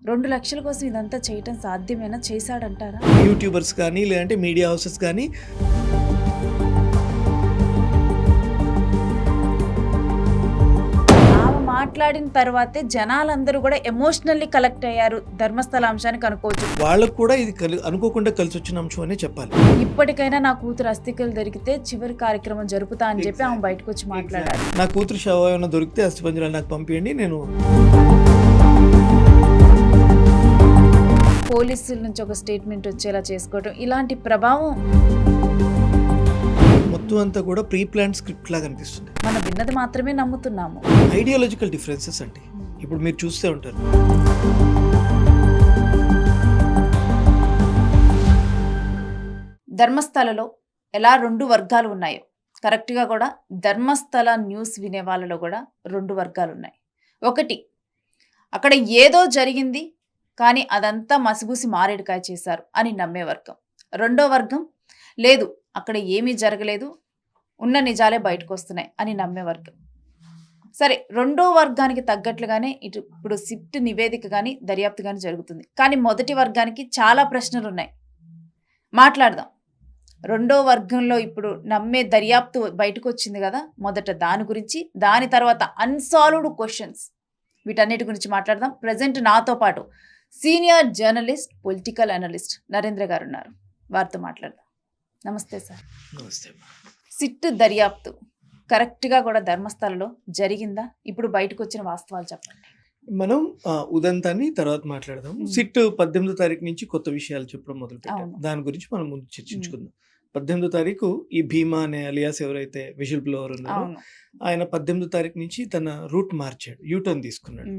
2,00,000 కోసం ఇదంతా చేయటం సాధ్యమేనా? చేశాడంటారా? యూట్యూబర్స్ కానీ లేదంటే మీడియా హౌసెస్ కానీ ఆమె మాట్లాడిన తర్వాతే జనాలందరూ కూడా ఎమోషనల్లీ కలెక్ట్ అయ్యారు ధర్మస్థల అంశానికి అనుకోవచ్చు. వాళ్ళకు కూడా ఇది అనుకోకుండా కలిసి వచ్చిన అంశం అనే చెప్పాలి. ఇప్పటికైనా నా కూతురు అస్థికలు దొరికితే చివరి కార్యక్రమం జరుపుతా అని చెప్పి ఆమె బయటకు వచ్చి మాట్లాడారు. నా కూతురు శవం ఏమైనా దొరికితే అస్థిపంజరాలు నాకు పంపించండి, నేను పోలీసుల నుంచి ఒక స్టేట్మెంట్ వచ్చేలా చేసుకోవటం, ఇలాంటి ప్రభావం మొత్తం అంతా కూడా ప్రీ ప్లాన్ స్క్రిప్ట్ లాగా అనిపిస్తుంది. మనం విన్నది మాత్రమే నమ్ముతున్నాము. ఐడియాలజికల్ డిఫరెన్సెస్ అండి. ఇప్పుడు మీరు చూస్తూ ఉంటారు, ధర్మస్థలలో ఎలా 2 వర్గాలు ఉన్నాయో కరెక్ట్గా కూడా ధర్మస్థల న్యూస్ వినే వాళ్ళలో కూడా 2 వర్గాలు ఉన్నాయి. ఒకటి, అక్కడ ఏదో జరిగింది కానీ అదంతా మసిబూసి మారేడుకాయ చేశారు అని నమ్మే వర్గం. రెండో వర్గం, లేదు అక్కడ ఏమీ జరగలేదు, ఉన్న నిజాలే బయటకు వస్తున్నాయి అని నమ్మే వర్గం. సరే, రెండో వర్గానికి తగ్గట్లుగానే ఇప్పుడు సిట్ నివేదిక కానీ దర్యాప్తు కానీ జరుగుతుంది. కానీ మొదటి వర్గానికి చాలా ప్రశ్నలు ఉన్నాయి. మాట్లాడదాం. రెండో వర్గంలో ఇప్పుడు నమ్మే దర్యాప్తు బయటకు వచ్చింది కదా, మొదట దాని గురించి, దాని తర్వాత అన్సాల్వ్డ్ క్వశ్చన్స్, వీటన్నిటి గురించి మాట్లాడదాం. ప్రజెంట్ నాతో పాటు senior journalist, political analyst Narendra గారు ఉన్నారు. వారితో మాట్లాడదాం. నమస్తే సార్. నమస్తే. సిట్ దర్యాప్తు కరెక్ట్గా కూడా ధర్మస్థలలో జరిగిందా? ఇప్పుడు బయటకు వచ్చిన వాస్తవాలు చెప్పండి. మనం ఉదంతాన్ని తర్వాత మాట్లాడదాం. సిట్ 18వ తారీఖు నుంచి కొత్త విషయాలు చెప్పడం మొదలు పెట్టాం. దాని గురించి మనం ముందు చర్చించుకుందాం. 18వ తారీఖు ఈ భీమా అనే అలియాస్ ఎవరైతే విజిల్ బ్లోవర్ ఉన్నారో ఆయన 18వ తారీఖు నుంచి తన రూట్ మార్చాడు, యూటర్న్ తీసుకున్నాడు.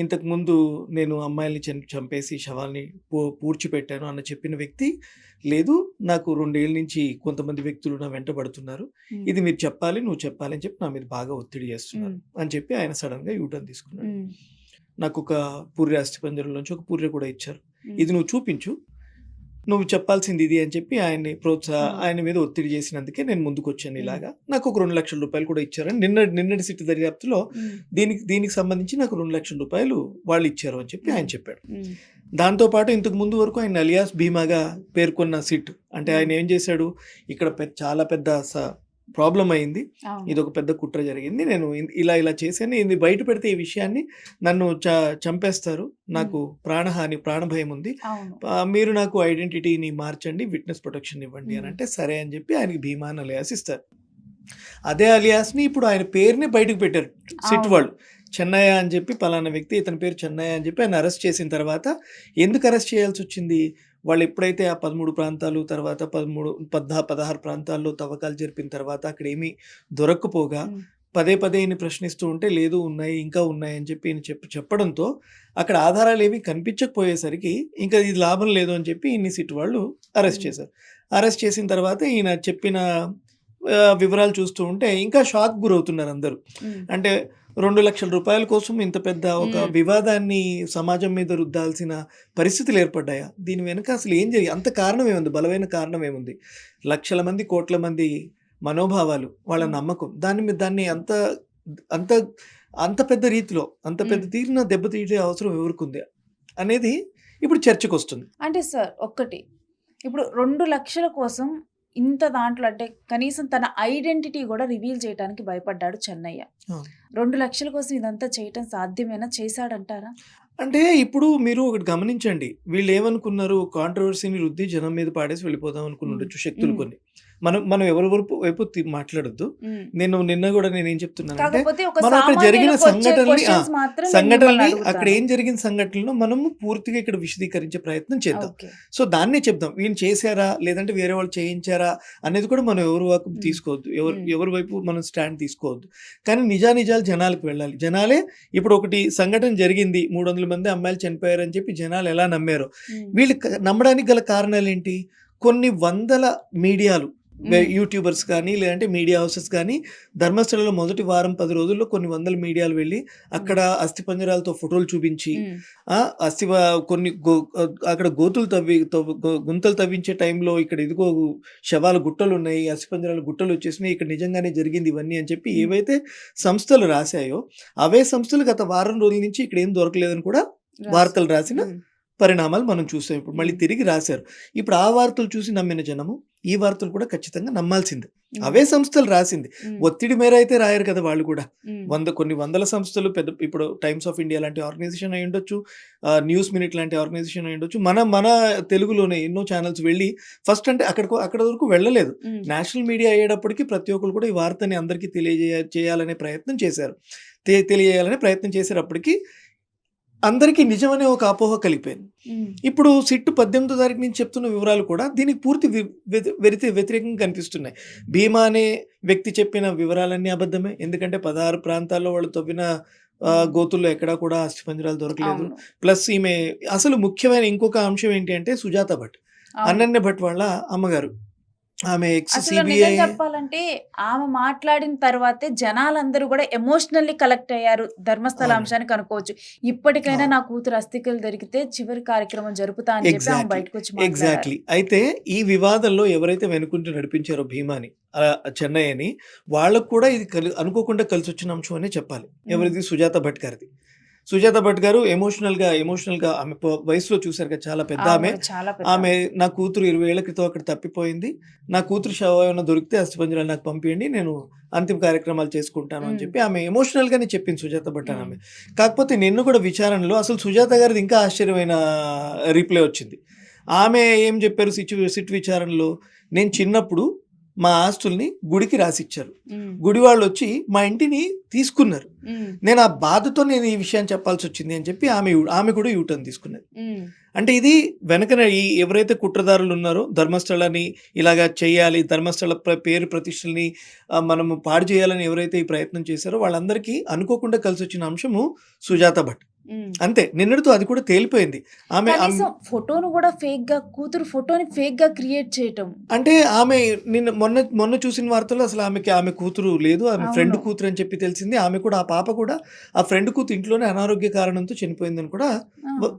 ఇంతకు ముందు నేను అమ్మాయిల్ని చంపేసి శవాల్ని పూడ్చిపెట్టాను అన్న చెప్పిన వ్యక్తి, లేదు నాకు 2 ఏళ్ళ నుంచి కొంతమంది వ్యక్తులు నా వెంట పడుతున్నారు, ఇది మీరు చెప్పాలి, నువ్వు చెప్పాలి అని చెప్పి నా మీద బాగా ఒత్తిడి చేస్తున్నారు అని చెప్పి ఆయన సడన్ గా యూటర్న్ తీసుకున్నాడు. నాకు ఒక పూర్య అస్థిపంజరంలోంచి ఒక పూర్య కూడా ఇచ్చారు, ఇది నువ్వు చూపించు, నువ్వు చెప్పాల్సింది ఇది అని చెప్పి ఆయన్ని ఆయన మీద ఒత్తిడి చేసినందుకే నేను ముందుకు వచ్చాను. ఇలాగా నాకు ఒక 2 లక్షల రూపాయలు కూడా ఇచ్చారని నిన్నటి సిట్ దర్యాప్తులో దీనికి సంబంధించి నాకు 2 లక్షల రూపాయలు వాళ్ళు ఇచ్చారు అని చెప్పి ఆయన చెప్పాడు. దాంతోపాటు ఇంతకు ముందు వరకు ఆయన అలియాస్ భీమాగా పేర్కొన్న సిట్ అంటే ఆయన ఏం చేశాడు, ఇక్కడ చాలా పెద్ద ప్రాబ్లం అయింది, ఇది ఒక పెద్ద కుట్ర జరిగింది, నేను ఇలా చేశాను, ఇది బయట పెడితే ఈ విషయాన్ని నన్ను చంపేస్తారు, నాకు ప్రాణభయం ఉంది, మీరు నాకు ఐడెంటిటీని మార్చండి, విట్నెస్ ప్రొటెక్షన్ ఇవ్వండి అని అంటే సరే అని చెప్పి ఆయనకి భీమా అని అలియాస్ ఇస్తారు. అదే అలియాస్ని ఇప్పుడు ఆయన పేరుని బయటకు పెట్టారు సిట్ వాళ్ళు. చెన్నయ్య అని చెప్పి పలానా వ్యక్తి, ఇతని పేరు చెన్నయ్య అని చెప్పి ఆయన అరెస్ట్ చేసిన తర్వాత ఎందుకు అరెస్ట్ చేయాల్సి వచ్చింది, వాళ్ళు ఎప్పుడైతే ఆ 13 ప్రాంతాలు తర్వాత 16 ప్రాంతాల్లో తవ్వకాలు జరిపిన తర్వాత అక్కడ ఏమీ దొరక్కపోగా పదే ఈయన ప్రశ్నిస్తూ ఉంటే లేదు ఉన్నాయి, ఇంకా ఉన్నాయి అని చెప్పి ఈయన చెప్పడంతో అక్కడ ఆధారాలు ఏమీ కనిపించకపోయేసరికి ఇంకా ఇది లాభం లేదు అని చెప్పి ఈయన్ని సిట్ వాళ్ళు అరెస్ట్ చేశారు. అరెస్ట్ చేసిన తర్వాత ఈయన చెప్పిన వివరాలు చూస్తూ ఉంటే ఇంకా షాక్ గురవుతున్నారు అందరూ. అంటే 2 లక్షల రూపాయల కోసం ఇంత పెద్ద ఒక వివాదాన్ని సమాజం మీద రుద్దాల్సిన పరిస్థితులు ఏర్పడ్డాయా, దీని వెనుక అసలు ఏం జరిగి, అంత కారణం ఏముంది, బలమైన కారణం ఏముంది, లక్షల మంది కోట్ల మంది మనోభావాలు, వాళ్ళ నమ్మకం, దాన్ని అంత పెద్ద రీతిలో అంత పెద్ద తీరిన దెబ్బతీసే అవసరం ఎవరికి అనేది ఇప్పుడు చర్చకు వస్తుంది. అంటే సార్ ఒక్కటి, ఇప్పుడు 2 లక్షల కోసం ఇంత దాంట్లో అంటే కనీసం తన ఐడెంటిటీ కూడా రివీల్ చేయడానికి భయపడ్డాడు చెన్నయ్య. 2 లక్షల కోసం ఇదంతా చేయటం సాధ్యమేనా? చేశాడంటారా? అంటే ఇప్పుడు మీరు ఒకటి గమనించండి, వీళ్ళు ఏమనుకున్నారు, కాంట్రవర్సీని రుద్ది జనం మీద పాడేసి వెళ్ళిపోదాం అనుకుని ఉండొచ్చు శక్తులు కొన్ని. మనం ఎవరి వైపు మాట్లాడొద్దు. నిన్న కూడా నేనేం చెప్తున్నానంటే మనం అక్కడ జరిగిన సంఘటనల్ని అక్కడ ఏం జరిగిన సంఘటనలను మనము పూర్తిగా ఇక్కడ విశదీకరించే ప్రయత్నం చేద్దాం. సో దాన్నే చెప్దాం, వీళ్ళు చేశారా లేదంటే వేరే వాళ్ళు చేయించారా అనేది కూడా మనం ఎవరి వైపు తీసుకోవద్దు, ఎవరి వైపు మనం స్టాండ్ తీసుకోవద్దు. కానీ నిజాలు జనాలకు వెళ్ళాలి. జనాలే ఇప్పుడు ఒకటి సంఘటన జరిగింది, 300 మంది అమ్మాయిలు చనిపోయారని చెప్పి జనాలు ఎలా నమ్మారో, వీళ్ళు నమ్మడానికి గల కారణాలు ఏంటి, కొన్ని వందల మీడియాలు, యూట్యూబర్స్ కానీ లేదంటే మీడియా హౌసెస్ కానీ ధర్మస్థలంలో మొదటి వారం 10 రోజుల్లో కొన్ని వందల మీడియాలు వెళ్ళి అక్కడ అస్థిపంజరాలతో ఫోటోలు చూపించి అక్కడ గుంతలు తవ్వించే టైంలో ఇక్కడ ఇదిగో శవాల గుట్టలు ఉన్నాయి, అస్థిపంజరాల గుట్టలు వచ్చేసినాయి, ఇక్కడ నిజంగానే జరిగింది ఇవన్నీ అని చెప్పి ఏవైతే సంస్థలు రాశాయో అవే సంస్థలు గత వారం రోజుల నుంచి ఇక్కడ ఏం దొరకలేదని కూడా వార్తలు రాసిన పరిణామాలు మనం చూసాం. ఇప్పుడు మళ్ళీ తిరిగి రాశారు. ఇప్పుడు ఆ వార్తలు చూసి నమ్మిన జనము ఈ వార్తలు కూడా ఖచ్చితంగా నమ్మాల్సిందే. అవే సంస్థలు రాసింది. ఒత్తిడి మేర అయితే రాయరు కదా వాళ్ళు కూడా. కొన్ని వందల సంస్థలు పెద్ద ఇప్పుడు టైమ్స్ ఆఫ్ ఇండియా లాంటి ఆర్గనైజేషన్ అయి ఉండొచ్చు, న్యూస్ మినిట్ లాంటి ఆర్గనైజేషన్ అయి ఉండొచ్చు. మన తెలుగులోనే ఎన్నో ఛానల్స్ వెళ్ళి ఫస్ట్ అంటే అక్కడ వరకు వెళ్ళలేదు. నేషనల్ మీడియా అయ్యేటప్పటికి ప్రతి ఒక్కరు కూడా ఈ వార్తని అందరికీ చేయాలనే ప్రయత్నం చేశారు. తెలియజేయాలనే ప్రయత్నం చేసేటప్పటికి అందరికీ నిజమనే ఒక అపోహ కలిగిపోయింది. ఇప్పుడు సిట్ 18వ తారీఖు నుంచి చెప్తున్న వివరాలు కూడా దీనికి పూర్తి వ్యతిరేకంగా కనిపిస్తున్నాయి. భీమా అనే వ్యక్తి చెప్పిన వివరాలన్నీ అబద్ధమే. ఎందుకంటే 16 ప్రాంతాల్లో వాళ్ళు తవ్విన గోతుల్లో ఎక్కడా కూడా అస్థిపంజరాలు దొరకలేదు. ప్లస్ ఈమె అసలు ముఖ్యమైన ఇంకొక అంశం ఏంటి అంటే సుజాత భట్, అనన్య భట్ వాళ్ళ అమ్మగారు. ఆమె చెప్పాలంటే ఆమె మాట్లాడిన తర్వాతే జనాలందరూ కూడా ఎమోషనల్లీ కలెక్ట్ అయ్యారు. ధర్మస్థల అంశానికి అనుకోవచ్చు. ఇప్పటికైనా నా కూతురు అస్థికలు దొరికితే చివరి కార్యక్రమం జరుపుతా అని చెప్పి ఆమె బయటకు వచ్చి ఎగ్జాక్ట్లీ. అయితే ఈ వివాదంలో ఎవరైతే వెనుకుంటూ నడిపించారో భీమాని, చెన్నయ్యని, వాళ్ళకు కూడా ఇది అనుకోకుండా కలిసి వచ్చిన అంశం అనే చెప్పాలి. ఎవరిది? సుజాత భట్ గారిది. సుజాత భట్ గారు ఎమోషనల్గా ఆమె వయసులో చూశారు కదా, చాలా పెద్ద ఆమె నా కూతురు 20 ఏళ్ల క్రితం అక్కడ తప్పిపోయింది, నా కూతురు శవం ఏమైనా దొరికితే అస్థిపంజరాలు నాకు పంపించండి, నేను అంతిమ కార్యక్రమాలు చేసుకుంటాను అని చెప్పి ఆమె ఎమోషనల్గానే చెప్పింది సుజాత భట్ అని ఆమె. కాకపోతే నిన్ను కూడా విచారణలో అసలు సుజాత గారిది ఇంకా ఆశ్చర్యమైన రీప్లై వచ్చింది. ఆమె ఏం చెప్పారు సిట్ విచారణలో? నేను చిన్నప్పుడు మా ఆస్తుల్ని గుడికి రాసిచ్చారు, గుడి వాళ్ళు వచ్చి మా ఇంటిని తీసుకున్నారు, నేను ఆ బాధతో నేను ఈ విషయాన్ని చెప్పాల్సి వచ్చింది అని చెప్పి ఆమె కూడా యూటర్న్ తీసుకున్నది. అంటే ఇది వెనకన ఎవరైతే కుట్రదారులు ఉన్నారో ధర్మస్థలాన్ని ఇలాగా చేయాలి, ధర్మస్థల పేరు ప్రతిష్టల్ని మనము పాడు చేయాలని ఎవరైతే ఈ ప్రయత్నం చేశారో వాళ్ళందరికీ అనుకోకుండా కలిసి వచ్చిన అంశము సుజాత భట్. అంతే, నిన్నటితో అది కూడా తేలిపోయింది. ఆమె ఫోటోను కూడా ఫేక్ గా, కూతురు ఫోటోని ఫేక్ గా క్రియేట్ చేయటం అంటే ఆమె మొన్న చూసిన వార్తల్లో అసలు ఆమె కూతురు లేదు, ఆమె ఫ్రెండ్ కూతురు అని చెప్పి తెలిసింది. ఆమె కూడా ఆ పాప కూడా ఆ ఫ్రెండ్ కూతురు ఇంట్లోనే అనారోగ్య కారణంతో చనిపోయిందని కూడా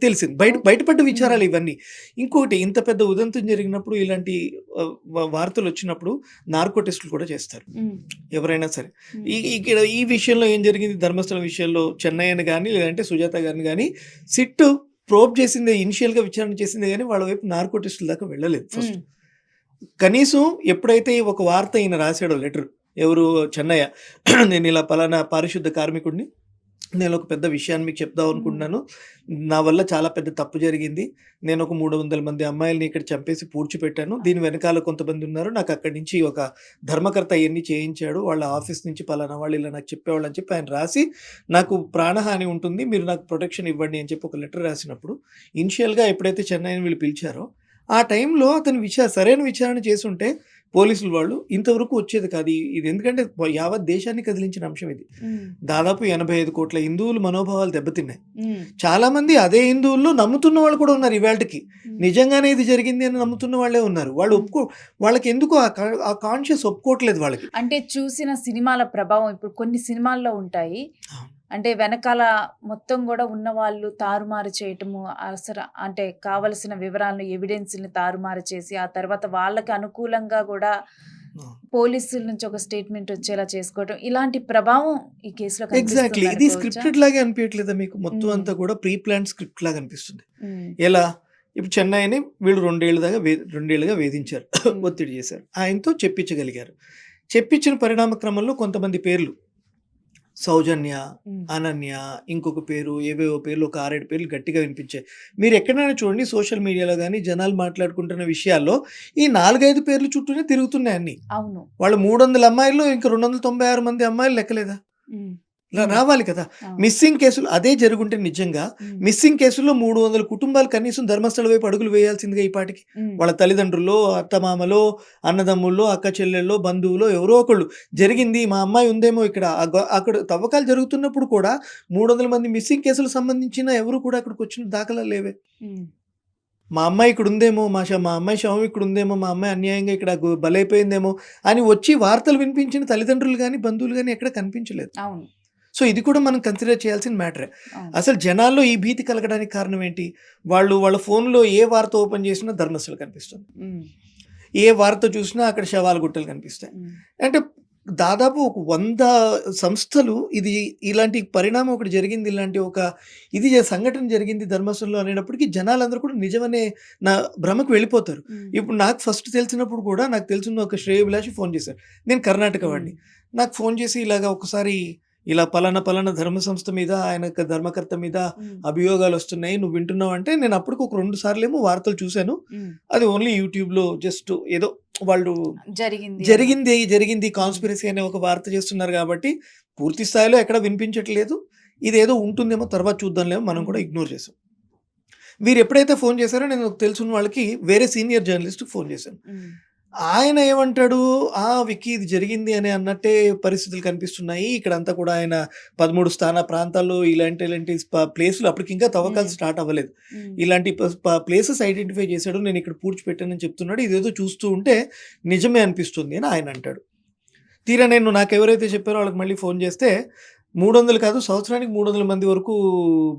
తెలిసింది. బయటపడ్డ విచారాలు ఇవన్నీ. ఇంకోటి, ఇంత పెద్ద ఉదంతం జరిగినప్పుడు ఇలాంటి వార్తలు వచ్చినప్పుడు నార్కో టెస్టులు కూడా చేస్తారు ఎవరైనా సరే. ఈ విషయంలో ఏం జరిగింది? ధర్మస్థలం విషయంలో చెన్నయ్యని కానీ లేదంటే సుజాత గారిని కానీ సిట్ ప్రోబ్ చేసిందే, ఇనిషియల్గా విచారణ చేసిందే కానీ వాళ్ళ వైపు నార్కో టెస్టుల దాకా వెళ్ళలేదు. ఫస్ట్ కనీసం ఎప్పుడైతే ఒక వార్త ఈయన రాశాడో లెటర్, ఎవరు? చెన్నయ్య, నేను ఇలా పలానా పారిశుద్ధ కార్మికుడిని, నేను ఒక పెద్ద విషయాన్ని మీకు చెప్దాం అనుకుంటున్నాను, నా వల్ల చాలా పెద్ద తప్పు జరిగింది, నేను ఒక 300 మంది అమ్మాయిల్ని ఇక్కడ చంపేసి పూడ్చిపెట్టాను, దీని వెనకాల కొంతమంది ఉన్నారు, నాకు అక్కడి నుంచి ఒక ధర్మకర్త అవన్నీ చేయించాడు, వాళ్ళ ఆఫీస్ నుంచి పలానా వాళ్ళు ఇలా నాకు చెప్పేవాళ్ళు అని చెప్పి ఆయన రాసి, నాకు ప్రాణహాని ఉంటుంది, మీరు నాకు ప్రొటెక్షన్ ఇవ్వండి అని చెప్పి ఒక లెటర్ రాసినప్పుడు ఇనిషియల్గా ఎప్పుడైతే చెన్నైని వీళ్ళు పిలిచారో ఆ టైంలో అతను సరైన విచారణ చేసి ఉంటే పోలీసులు వాళ్ళు ఇంతవరకు వచ్చేది కాదు. ఇది ఎందుకంటే యావత్ దేశాన్ని కదిలించిన అంశం ఇది. దాదాపు 85 కోట్ల హిందువులు మనోభావాలు దెబ్బతిన్నాయి. చాలా మంది అదే హిందువుల్లో నమ్ముతున్న వాళ్ళు కూడా ఉన్నారు. ఇవాళకి నిజంగానే ఇది జరిగింది అని నమ్ముతున్న వాళ్ళే ఉన్నారు. వాళ్ళకి ఎందుకు ఆ కాన్షియస్ ఒప్పుకోవట్లేదు వాళ్ళకి. అంటే చూసిన సినిమాల ప్రభావం ఇప్పుడు కొన్ని సినిమాల్లో ఉంటాయి. అంటే వెనకాల మొత్తం కూడా ఉన్న వాళ్ళు తారుమారు చేయటము, అంటే కావలసిన వివరాలను, ఎవిడెన్స్ని తారుమారు చేసి ఆ తర్వాత వాళ్ళకి అనుకూలంగా కూడా పోలీసుల నుంచి ఒక స్టేట్మెంట్ వచ్చేలా చేసుకోవటం, ఇలాంటి ప్రభావం ఈ కేసులో ఎగ్జాక్ట్లీ. ఇది స్క్రిప్టెడ్ లాగే అనిపించట్లేదా మీకు? మొత్తం అంతా కూడా ప్రీ ప్లాన్ స్క్రిప్ట్ లాగా అనిపిస్తుంది. ఎలా? ఇప్పుడు చెన్నైని వీళ్ళు 2 ఏళ్ళుగా వేధించారు, ఒత్తిడి చేశారు, ఆయనతో చెప్పించగలిగారు. చెప్పించిన పరిణామ క్రమంలో కొంతమంది పేర్లు, సౌజన్య, అనన్య, ఇంకొక పేరు, ఏవేవో పేర్లు, ఒక 6-7 పేర్లు గట్టిగా వినిపించాయి. మీరు ఎక్కడైనా చూడండి సోషల్ మీడియాలో కానీ జనాలు మాట్లాడుకుంటున్న విషయాల్లో ఈ 4-5 పేర్లు చుట్టూనే తిరుగుతున్నాయి అన్ని. అవును, వాళ్ళు 300 అమ్మాయిల్లో ఇంకా 296 మంది అమ్మాయిలు లెక్కలేదా? రావాలి కదా. మిస్సింగ్ కేసులు అదే జరుగుంటే నిజంగా మిస్సింగ్ కేసుల్లో 300 కుటుంబాలు కనీసం ధర్మస్థల వైపు అడుగులు వేయాల్సిందిగా ఈ పాటికి. వాళ్ళ తల్లిదండ్రుల్లో, అత్తమామలో, అన్నదమ్ముల్లో, అక్క చెల్లెల్లో, బంధువులో ఎవరో ఒకళ్ళు జరిగింది, మా అమ్మాయి ఉందేమో ఇక్కడ, అక్కడ తవ్వకాలు జరుగుతున్నప్పుడు కూడా 300 మంది మిస్సింగ్ కేసులకు సంబంధించిన ఎవరు కూడా అక్కడికి వచ్చిన దాఖలా లేవే. మా అమ్మాయి ఇక్కడ ఉందేమో, మా అమ్మాయి శవం ఇక్కడ ఉందేమో, మా అమ్మాయి అన్యాయంగా ఇక్కడ బలైపోయిందేమో అని వచ్చి వార్తలు వినిపించిన తల్లిదండ్రులు కానీ బంధువులు కానీ ఎక్కడ కనిపించలేదు. అవును. సో ఇది కూడా మనం కన్సిడర్ చేయాల్సిన మ్యాటరే. అసలు జనాల్లో ఈ భీతి కలగడానికి కారణం ఏంటి? వాళ్ళ ఫోన్లో ఏ వార్త ఓపెన్ చేసినా ధర్మస్థలు కనిపిస్తుంది, ఏ వార్త చూసినా అక్కడ శవాల గుట్టలు కనిపిస్తాయి. అంటే దాదాపు ఒక 100 సంస్థలు ఇలాంటి పరిణామం ఒకటి జరిగింది. ఇలాంటి ఒక సంఘటన జరిగింది ధర్మస్థలంలో అనేటప్పటికి జనాలందరూ కూడా నిజమనే నా భ్రమకు వెళ్ళిపోతారు. ఇప్పుడు నాకు ఫస్ట్ తెలిసినప్పుడు కూడా నాకు తెలిసిన ఒక శ్రేయోభిలాషి ఫోన్ చేశారు. నేను కర్ణాటక వాడిని. నాకు ఫోన్ చేసి ఇలాగ ఒకసారి ఇలా పలానా ధర్మ సంస్థ మీద, ఆయన యొక్క ధర్మకర్త మీద అభియోగాలు వస్తున్నాయి, నువ్వు వింటున్నావు అంటే, నేను అప్పటికి ఒక 2 సార్లేమో వార్తలు చూశాను. అది ఓన్లీ యూట్యూబ్‌లో జస్ట్ ఏదో వాళ్ళు జరిగింది కాన్స్పిరసీ అనే ఒక వార్త చేస్తున్నారు కాబట్టి పూర్తి స్థాయిలో ఎక్కడ వినిపించట్లేదు. ఇదేదో ఉంటుందేమో తర్వాత చూద్దాంలేమో మనం కూడా ఇగ్నోర్ చేసాం. వీరు ఎప్పుడైతే ఫోన్ చేశారో నేను తెలుసున్న వాళ్ళకి వేరే సీనియర్ జర్నలిస్ట్‌కి ఫోన్ చేశాను. ఆయన ఏమంటాడు, విక్కీ ఇది జరిగింది అని అన్నట్టే పరిస్థితులు కనిపిస్తున్నాయి. ఇక్కడంతా కూడా ఆయన 13 ప్రాంతాల్లో ఇలాంటి ప్లేసులు అప్పటికి ఇంకా తవ్వకాలు స్టార్ట్ అవ్వలేదు. ఇలాంటి ప్లేసెస్ ఐడెంటిఫై చేశాడు. నేను ఇక్కడ పూడ్చిపెట్టానని చెప్తున్నాడు. ఇదేదో చూస్తూ ఉంటే నిజమే అనిపిస్తుంది అని ఆయన అంటాడు. తీరా నాకు ఎవరైతే చెప్పారో వాళ్ళకి మళ్ళీ ఫోన్ చేస్తే 300 కాదు, సంవత్సరానికి 300 మంది వరకు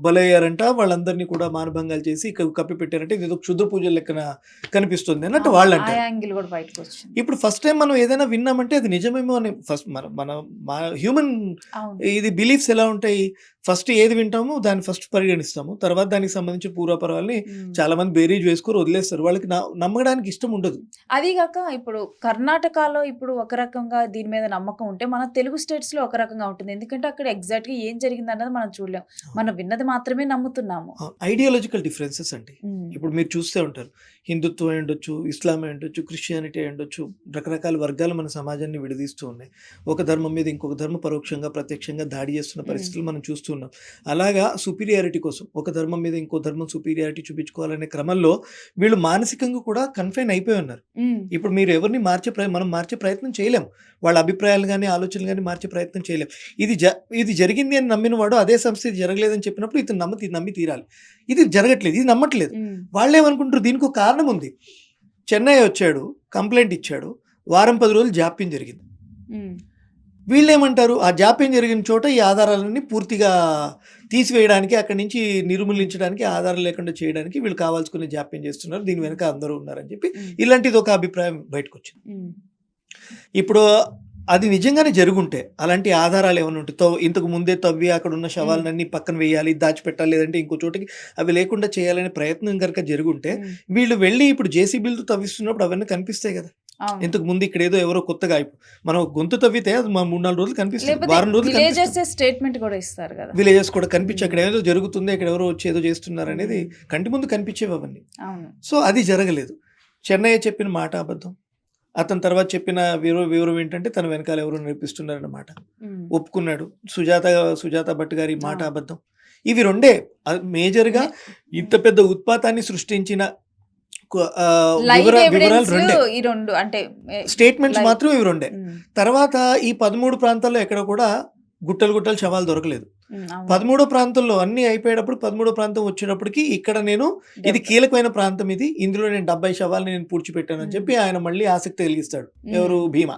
బలయ్యారంట. వాళ్ళందరినీ కూడా మానభంగాలు చేసి కప్పిపెట్టారంటే ఇదేదో క్షుద్ర పూజల లెక్కన కనిపిస్తుంది అన్నట్టు వాళ్ళు అంటారు. ఇప్పుడు ఫస్ట్ టైం మనం ఏదైనా విన్నామంటే అది నిజమేమో అని ఫస్ట్ మన హ్యూమన్ ఇది బిలీఫ్స్ ఎలా ఉంటాయి, ఫస్ట్ ఏది వింటామో దాన్ని ఫస్ట్ పరిగణిస్తాము. తర్వాత దానికి సంబంధించిన పూర్వపరాలని చాలా మంది బేరీజ్ వేసుకొని వదిలేస్తారు. వాళ్ళకి నమ్మడానికి ఇష్టం ఉండదు. అదిగాక ఇప్పుడు కర్ణాటకలో ఇప్పుడు ఒక రకంగా దీని మీద నమ్మకం ఉంటే, మన తెలుగు స్టేట్స్ లో ఒక రకంగా ఉంటుంది. ఎందుకంటే అక్కడ ఎగ్జాక్ట్ గా ఏం జరిగింది అన్నది మనం చూడలేం, మనం విన్నది మాత్రమే నమ్ముతున్నాము. ఐడియాలజికల్ డిఫరెన్సెస్ అండి. ఇప్పుడు మీరు చూస్తే ఉంటారు, హిందుత్వం అయి ఉండొచ్చు, ఇస్లాం అయి ఉండొచ్చు, క్రిస్టియానిటీ అయి ఉండొచ్చు, రకరకాల వర్గాలు మన సమాజాన్ని విడదీస్తూ ఉన్నాయి. ఒక ధర్మం మీద ఇంకొక ధర్మం పరోక్షంగా ప్రత్యక్షంగా దాడి చేస్తున్న పరిస్థితులు మనం చూస్తున్నాం. అలాగా సుపీరియారిటీ కోసం ఒక ధర్మం మీద ఇంకో ధర్మం సుపీరియారిటీ చూపించుకోవాలనే క్రమంలో వీళ్ళు మానసికంగా కూడా కన్ఫైన్ అయిపోయి ఉన్నారు. ఇప్పుడు మీరు ఎవరిని మనం మార్చే ప్రయత్నం చేయలేం. వాళ్ళ అభిప్రాయాలు కానీ ఆలోచనలు కానీ మార్చే ప్రయత్నం చేయలేం. ఇది జరిగింది అని నమ్మిన వాడు అదే సంస్థ ఇది జరగలేదని చెప్పినప్పుడు ఇతను నమ్మి తీరాలి. ఇది జరగట్లేదు, ఇది నమ్మట్లేదు. వాళ్ళేమనుకుంటారు, దీనికి ఒక కారణం ఉంది. చెన్నై వచ్చాడు, కంప్లైంట్ ఇచ్చాడు, వారం 10 రోజులు జాప్యం జరిగింది. వీళ్ళేమంటారు, ఆ జాప్యం జరిగిన చోట ఈ ఆధారాలన్నీ పూర్తిగా తీసివేయడానికి, అక్కడి నుంచి నిర్మూలించడానికి, ఆధారాలు లేకుండా చేయడానికి వీళ్ళు కావాల్సుకునే జాప్యం చేస్తున్నారు, దీని వెనక అందరూ ఉన్నారని చెప్పి ఇలాంటిది ఒక అభిప్రాయం బయటకు వచ్చింది. ఇప్పుడు అది నిజంగానే జరుగుంటే, అలాంటి ఆధారాలు ఏమైనా ఉంటే ఇంతకు ముందే తవ్వి అక్కడ ఉన్న శవాలన్నీ పక్కన వేయాలి, దాచిపెట్టాలి, లేదంటే ఇంకో చోటికి అవి లేకుండా చేయాలనే ప్రయత్నం కనుక జరుగుంటే, వీళ్ళు వెళ్ళి ఇప్పుడు జేసీబీలతో తవ్విస్తున్నప్పుడు అవన్నీ కనిపిస్తాయి కదా. ఇంతకు ముందు ఇక్కడ ఎవరో కొత్తగా మనం గొంతు తవ్వితే అది 3-4 రోజులు కనిపిస్తుంది, వారం రోజులు స్టేట్మెంట్ కూడా ఇస్తారు కదా, విలేజెస్ కూడా కనిపించి అక్కడ ఏదో జరుగుతుంది, ఇక్కడ ఎవరో వచ్చి ఏదో చేస్తున్నారు అనేది కంటి ముందు కనిపించేవి అవన్నీ. సో అది జరగలేదు. చెన్నై చెప్పిన మాట అబద్ధం. అతని తర్వాత చెప్పిన వివరం ఏంటంటే తన వెనకాల ఎవరో నేర్పిస్తున్నారన్నమాట. ఒప్పుకున్నాడు. సుజాత భట్ గారి మాట అబద్ధం. ఇవి రెండే మేజర్గా ఇంత పెద్ద ఉత్పాతాన్ని సృష్టించిన వివరాలు రెండే. అంటే స్టేట్మెంట్స్ మాత్రం ఇవి రెండే. తర్వాత ఈ 13 ప్రాంతాల్లో ఎక్కడ కూడా గుట్టలు శవాలు దొరకలేదు. 13వ ప్రాంతంలో అన్ని అయిపోయేటప్పుడు 13వ ప్రాంతం వచ్చేటప్పటికి ఇక్కడ ఇది కీలకమైన ప్రాంతం, ఇందులో నేను 70 శవాలని నేను పూడ్చిపెట్టానని చెప్పి ఆయన మళ్ళీ ఆసక్తి కలిగిస్తాడు. ఎవరు, భీమా.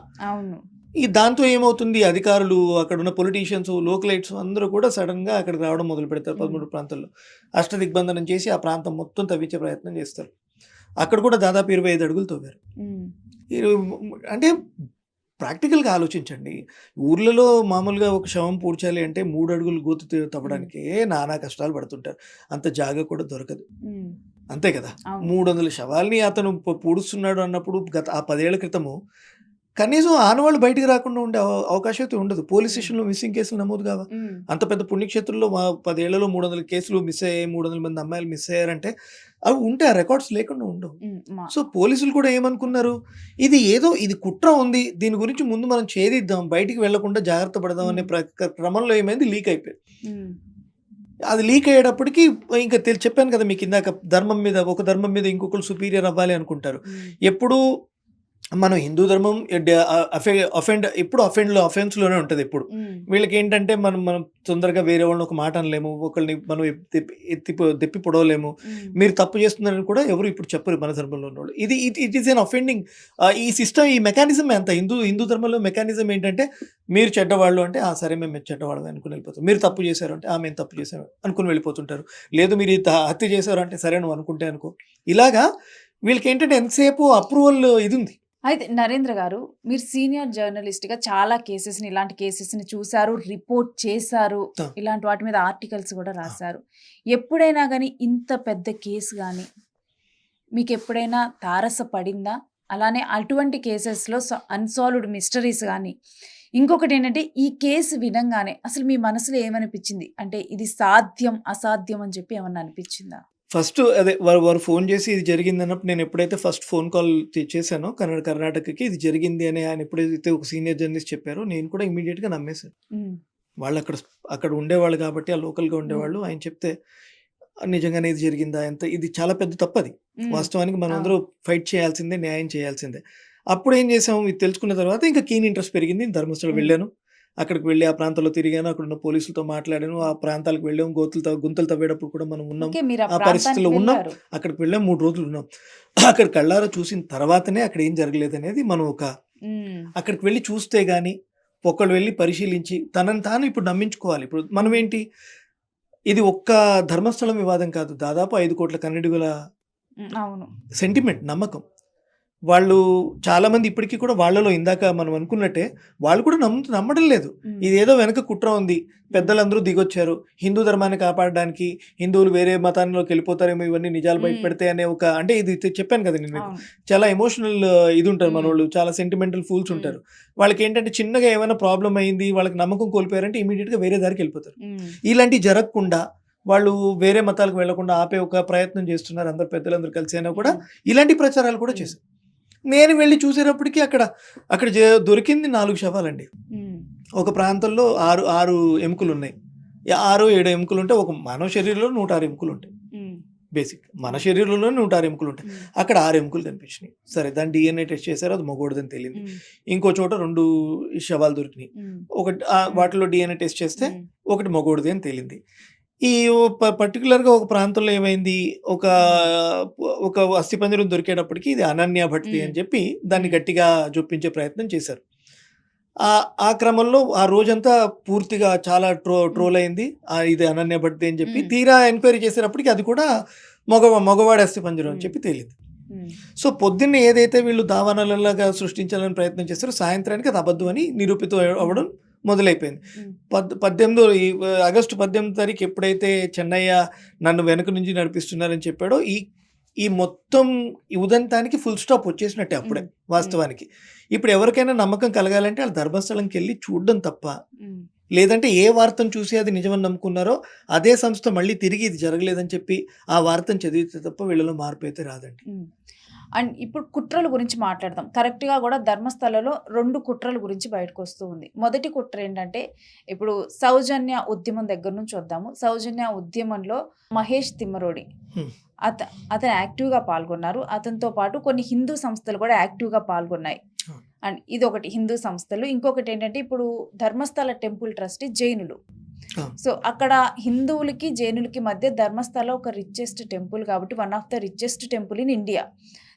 దాంతో ఏమవుతుంది, అధికారులు, అక్కడ ఉన్న పొలిటీషియన్స్, లోకలైట్స్ అందరూ కూడా సడన్ గా అక్కడికి రావడం మొదలు పెడతారు. 13 ప్రాంతాల్లో అష్టదిగ్బంధనం చేసి ఆ ప్రాంతం మొత్తం తవ్వించే ప్రయత్నం చేస్తారు. అక్కడ కూడా దాదాపు 25 అడుగులు తవ్వారు. అంటే ప్రాక్టికల్గా ఆలోచించండి, ఊర్లలో మామూలుగా ఒక శవం పూడ్చాలి అంటే 3 అడుగులు గోతు తవ్వడానికే నానా కష్టాలు పడుతుంటారు. అంత జాగా కూడా దొరకదు, అంతే కదా. 300 శవాల్ని అతను పూడుస్తున్నాడు అన్నప్పుడు ఆ 10 ఏళ్ల క్రితము కనీసం ఆనవాళ్ళు బయటికి రాకుండా ఉండే అవకాశం అయితే ఉండదు. పోలీస్ స్టేషన్లో మిస్సింగ్ కేసులు నమోదు కావా? అంత పెద్ద పుణ్యక్షేత్రంలో 10 ఏళ్లలో 300 కేసులు మిస్ అయ్యాయి, 300 మంది అమ్మాయిలు మిస్ అయ్యారంటే అవి ఉంటే ఆ రికార్డ్స్ లేకుండా ఉండవు. సో పోలీసులు కూడా ఏమనుకున్నారు, ఇది కుట్ర ఉంది, దీని గురించి ముందు మనం ఛేదిద్దాం, బయటికి వెళ్లకుండా జాగ్రత్త పడదాం అనే క్రమంలో ఏమైంది, లీక్ అయిపోయింది. అది లీక్ అయ్యేటప్పటికి ఇంకా చెప్పాను కదా మీకు ఇందాక, ఒక ధర్మం మీద ఇంకొకరు సుపీరియర్ అవ్వాలి అనుకుంటారు. ఎప్పుడు మనం హిందూ ధర్మం ఎప్పుడు అఫెన్స్లోనే ఉంటుంది. ఎప్పుడు వీళ్ళకి ఏంటంటే మనం తొందరగా వేరే వాళ్ళని ఒక మాట అనలేము, ఒకళ్ళని మనం దెప్పి పొడవలేము. మీరు తప్పు చేస్తున్నారని కూడా ఎవరు ఇప్పుడు చెప్పరు మన ధర్మంలో ఉన్నవాళ్ళు. It is an offending. ఈ సిస్టమ్, ఈ మెకానిజం అంత హిందూ ధర్మంలో మెకానిజం ఏంటంటే, మీరు చెడ్డవాళ్ళు అంటే సరే మేము చెడ్డవాళ్ళని అనుకుని వెళ్ళిపోతాం, మీరు తప్పు చేశారు అంటే మేము తప్పు చేశారు అనుకుని వెళ్ళిపోతుంటారు. లేదు మీరు హత్య చేశారు అంటే సరే నువ్వు అనుకుంటే అనుకో. ఇలాగా వీళ్ళకి ఏంటంటే ఎంతసేపు అప్రూవల్ ఇది ఉంది, అయితే నరేంద్ర గారు, మీరు సీనియర్ జర్నలిస్ట్‌గా చాలా కేసెస్‌ని, ఇలాంటి కేసెస్‌ని చూసారు, రిపోర్ట్ చేశారు. ఆ! ఇలాంటి వాటి మీద ఆర్టికల్స్ కూడా ఆ! రాసారు. ఎప్పుడైనా గాని ఇంత పెద్ద కేస్ గాని మీకెప్పుడైనా తారసపడిందా? అలానే అటువంటి కేసెస్‌లో అన్సాల్వ్డ్ మిస్టరీస్ గాని, ఇంకొకటేంటంటే ఈ కేసు వినంగానే అసలు మీ మనసులో ఏమనిపించింది? అంటే ఇది సాధ్యం, అసాధ్యం అని చెప్పి ఏమన్నా అనిపించిందా? ఫస్ట్ అదే వారు ఫోను చేసి ఇది జరిగిందన్నప్పుడు నేను ఎప్పుడైతే ఫస్ట్ ఫోన్ కాల్ చేశానో కర్ణాటకకి ఇది జరిగింది అని ఆయన ఎప్పుడైతే ఒక సీనియర్ జర్నలిస్ట్ చెప్పారో నేను కూడా ఇమ్మీడియేట్‌గా నమ్మేసాను. హ్మ్. వాళ్ళక్కడ అక్కడ ఉండేవాళ్ళు కాబట్టి ఆ లోకల్‌గా హ్మ్. ఉండేవాళ్ళు. ఆయన చెప్తే నిజంగానే ఇది జరిగిందా? ఇది చాలా పెద్ద తప్పది. హ్మ్. వాస్తవానికి అవును. మనందరూ ఫైట్ చేయాల్సిందే, న్యాయం చేయాల్సిందే. అప్పుడేం చేసాం ఇది తెలుసుకున్న తర్వాత ఇంకా కీన్ ఇంట్రెస్ట్ పెరిగింది. ధర్మస్థలం హ్మ్. వెళ్ళాను. అక్కడికి వెళ్లి ఆ ప్రాంతంలో తిరిగాను. అక్కడున్న పోలీసులతో మాట్లాడాను. ఆ ప్రాంతాలకు వెళ్ళాం. గుంతలు తవ్వేటప్పుడు కూడా మనం ఉన్నాం. ఓకే. మీరు ఆ ఆ ప్రాంతానికి పరిస్థితిలో ఉన్నాం. వెళ్లారు. అక్కడికి వెళ్ళాం. 3 రోజులు ఉన్నాం. అక్కడ కళ్ళారా చూసిన తర్వాతనే అక్కడ ఏం జరగలేదనేది మనం హ్మ్. అక్కడికి వెళ్లి చూస్తే గాని, ఒకళ్ళు వెళ్లి పరిశీలించి తనని తాను ఇప్పుడు నమ్మించుకోవాలి. ఇప్పుడు మనమేంటి ఇది ఒక్క ధర్మస్థలం వివాదం కాదు. దాదాపు 5,00,00,000 కన్నడిగుల హ్మ్. అవును. సెంటిమెంట్, నమ్మకం. వాళ్ళు చాలామంది ఇప్పటికి కూడా వాళ్ళలో ఇందాక మనం అనుకున్నట్టే వాళ్ళు కూడా నమ్మడం లేదు. హ్మ్. ఇదేదో వెనక కుట్ర ఉంది. హ్మ్. పెద్దలందరూ దిగొచ్చారు. హిందూ ధర్మాన్ని కాపాడడానికి హిందువులు వేరే మతాల్లోకి వెళ్ళిపోతారేమో ఇవన్నీ నిజాలు హ్మ్. బయటపెడితే అనే అంటే ఇది చెప్పాను కదా నేను మీకు. అవును. చాలా ఎమోషనల్ ఇది ఉంటారు హ్మ్. మనోళ్ళు. చాలా సెంటిమెంటల్ ఫూల్స్ హ్మ్. ఉంటారు. వాళ్ళకేంటంటే చిన్నగా ఏమైనా ప్రాబ్లమ్ అయింది, వాళ్ళకి నమ్మకం కోల్పోయారంటే ఇమ్మీడియేట్‌గా వేరే దారికి వెళ్ళిపోతారు. హ్మ్. ఇలాంటివి జరగకుండా వాళ్ళు వేరే మతాలకు వెళ్ళకుండా ఆపే ఒక ప్రయత్నం చేస్తున్నారు. అందరూ పెద్దలందరూ కలిసి అయినా కూడా హ్మ్. ఇలాంటి ప్రచారాలు కూడా హ్మ్. చేశారు. నేను వెళ్లి చూసేటప్పటికి అక్కడ దొరికింది 4 శవాలండి. హ్మ్. ఒక ప్రాంతంలో 6 ఎముకలున్నాయి. 6, 7 ఎముకలుంటే ఒక మానవ శరీరంలో 106 ఎముకలుంటాయి. హ్మ్. బేసిక్. మన అవును. శరీరంలోనే 106 ఎముకలుంటాయి. హ్మ్. అక్కడ 6 ఎముకలు కనిపించినాయి. సరే దాని డీఎన్ఏ టెస్ట్ చేశారు. అది మగోడిదని తేలింది. హ్మ్. ఇంకో చోట 2 శవాలు దొరికినాయి. హ్మ్. ఒకటి హ్మ్. వాటిలో డీఎన్ఏ టెస్ట్ చేస్తే హ్మ్. ఒకటి మగోడిది అని తేలింది. ఈ పర్టిక్యులర్‌గా ఒక ప్రాంతంలో ఏమైంది, ఒక హ్మ్. ఒక అస్థిపంజరం దొరికేటప్పటికి ఇది అనన్య భట్‌ది హ్మ్. అని చెప్పి దాన్ని హ్మ్. గట్టిగా జొప్పించే ప్రయత్నం చేశారు. ఆ క్రమంలో ఆ రోజంతా పూర్తిగా చాలా హ్మ్. ట్రోల్ అయింది. ఇది అనన్య భట్‌ది అని చెప్పి హ్మ్. తీరా ఎంక్వైరీ చేసేటప్పటికి అది కూడా మగవాడి అస్థిపంజరం అని హ్మ్. చెప్పి తేలింది. హ్మ్. సో, పొద్దున్నే ఏదైతే వీళ్ళు దావానలలాగా సృష్టించాలని ప్రయత్నం చేశారో సాయంత్రానికి అది అబద్ధం అని నిరూపితం హ్మ్. అవ్వడం మొదలైపోయింది. హ్మ్. 18 ఆగస్టు 18 తారీఖు ఎప్పుడైతే చెన్నయ్య నన్ను వెనక నుంచి నడిపిస్తున్నారని చెప్పాడో ఈ మొత్తం ఈ ఉదంతానికి ఫుల్ స్టాప్ వచ్చేసినట్టే అప్పుడే హ్మ్. హ్మ్. వాస్తవానికి. ఇప్పుడు ఎవరికైనా నమ్మకం కలగాలంటే ఆళ్ళు ధర్మస్థలంకెళ్ళి చూడడం తప్ప, హ్మ్. లేదంటే ఏ వార్తను చూసి అది నిజమని నమ్ముకున్నారో అదే సంస్థ మళ్ళీ తిరిగి ఇది జరగలేదని చెప్పి ఆ వార్తను చదివితే తప్ప వీళ్ళలో మార్పయితే రాదండి. హ్మ్. అండ్ ఇప్పుడు కుట్రల గురించి మాట్లాడదాం. కరెక్ట్‌గా గూడా ధర్మస్థలలో 2 కుట్రల గురించి బయటకొస్తూ ఉంది. మొదటి కుట్ర ఏంటంటే, ఇప్పుడు సౌజన్య ఉద్యమం దగ్గర నుంచి వద్దాము. సౌజన్య ఉద్యమంలో మహేష్ తిమ్మరోడి హ్మ్. అత అతను యాక్టివ్‌గా పాల్గొన్నారు. అతనితో పాటు కొన్ని హిందూ సంస్థలు కూడా యాక్టివ్‌గా పాల్గొన్నాయి. అవును. అండ్ ఇదొకటి హిందూ సంస్థలు. ఇంకొకటేంటంటే, ఇప్పుడు ధర్మస్థల టెంపుల్ ట్రస్టీ జైనులు. అవును. సో, అక్కడ హిందువులకి, జైనులకి మధ్య ధర్మస్థల ఒక రిచెస్ట్ టెంపుల్ కాబట్టి one of the richest temple in India.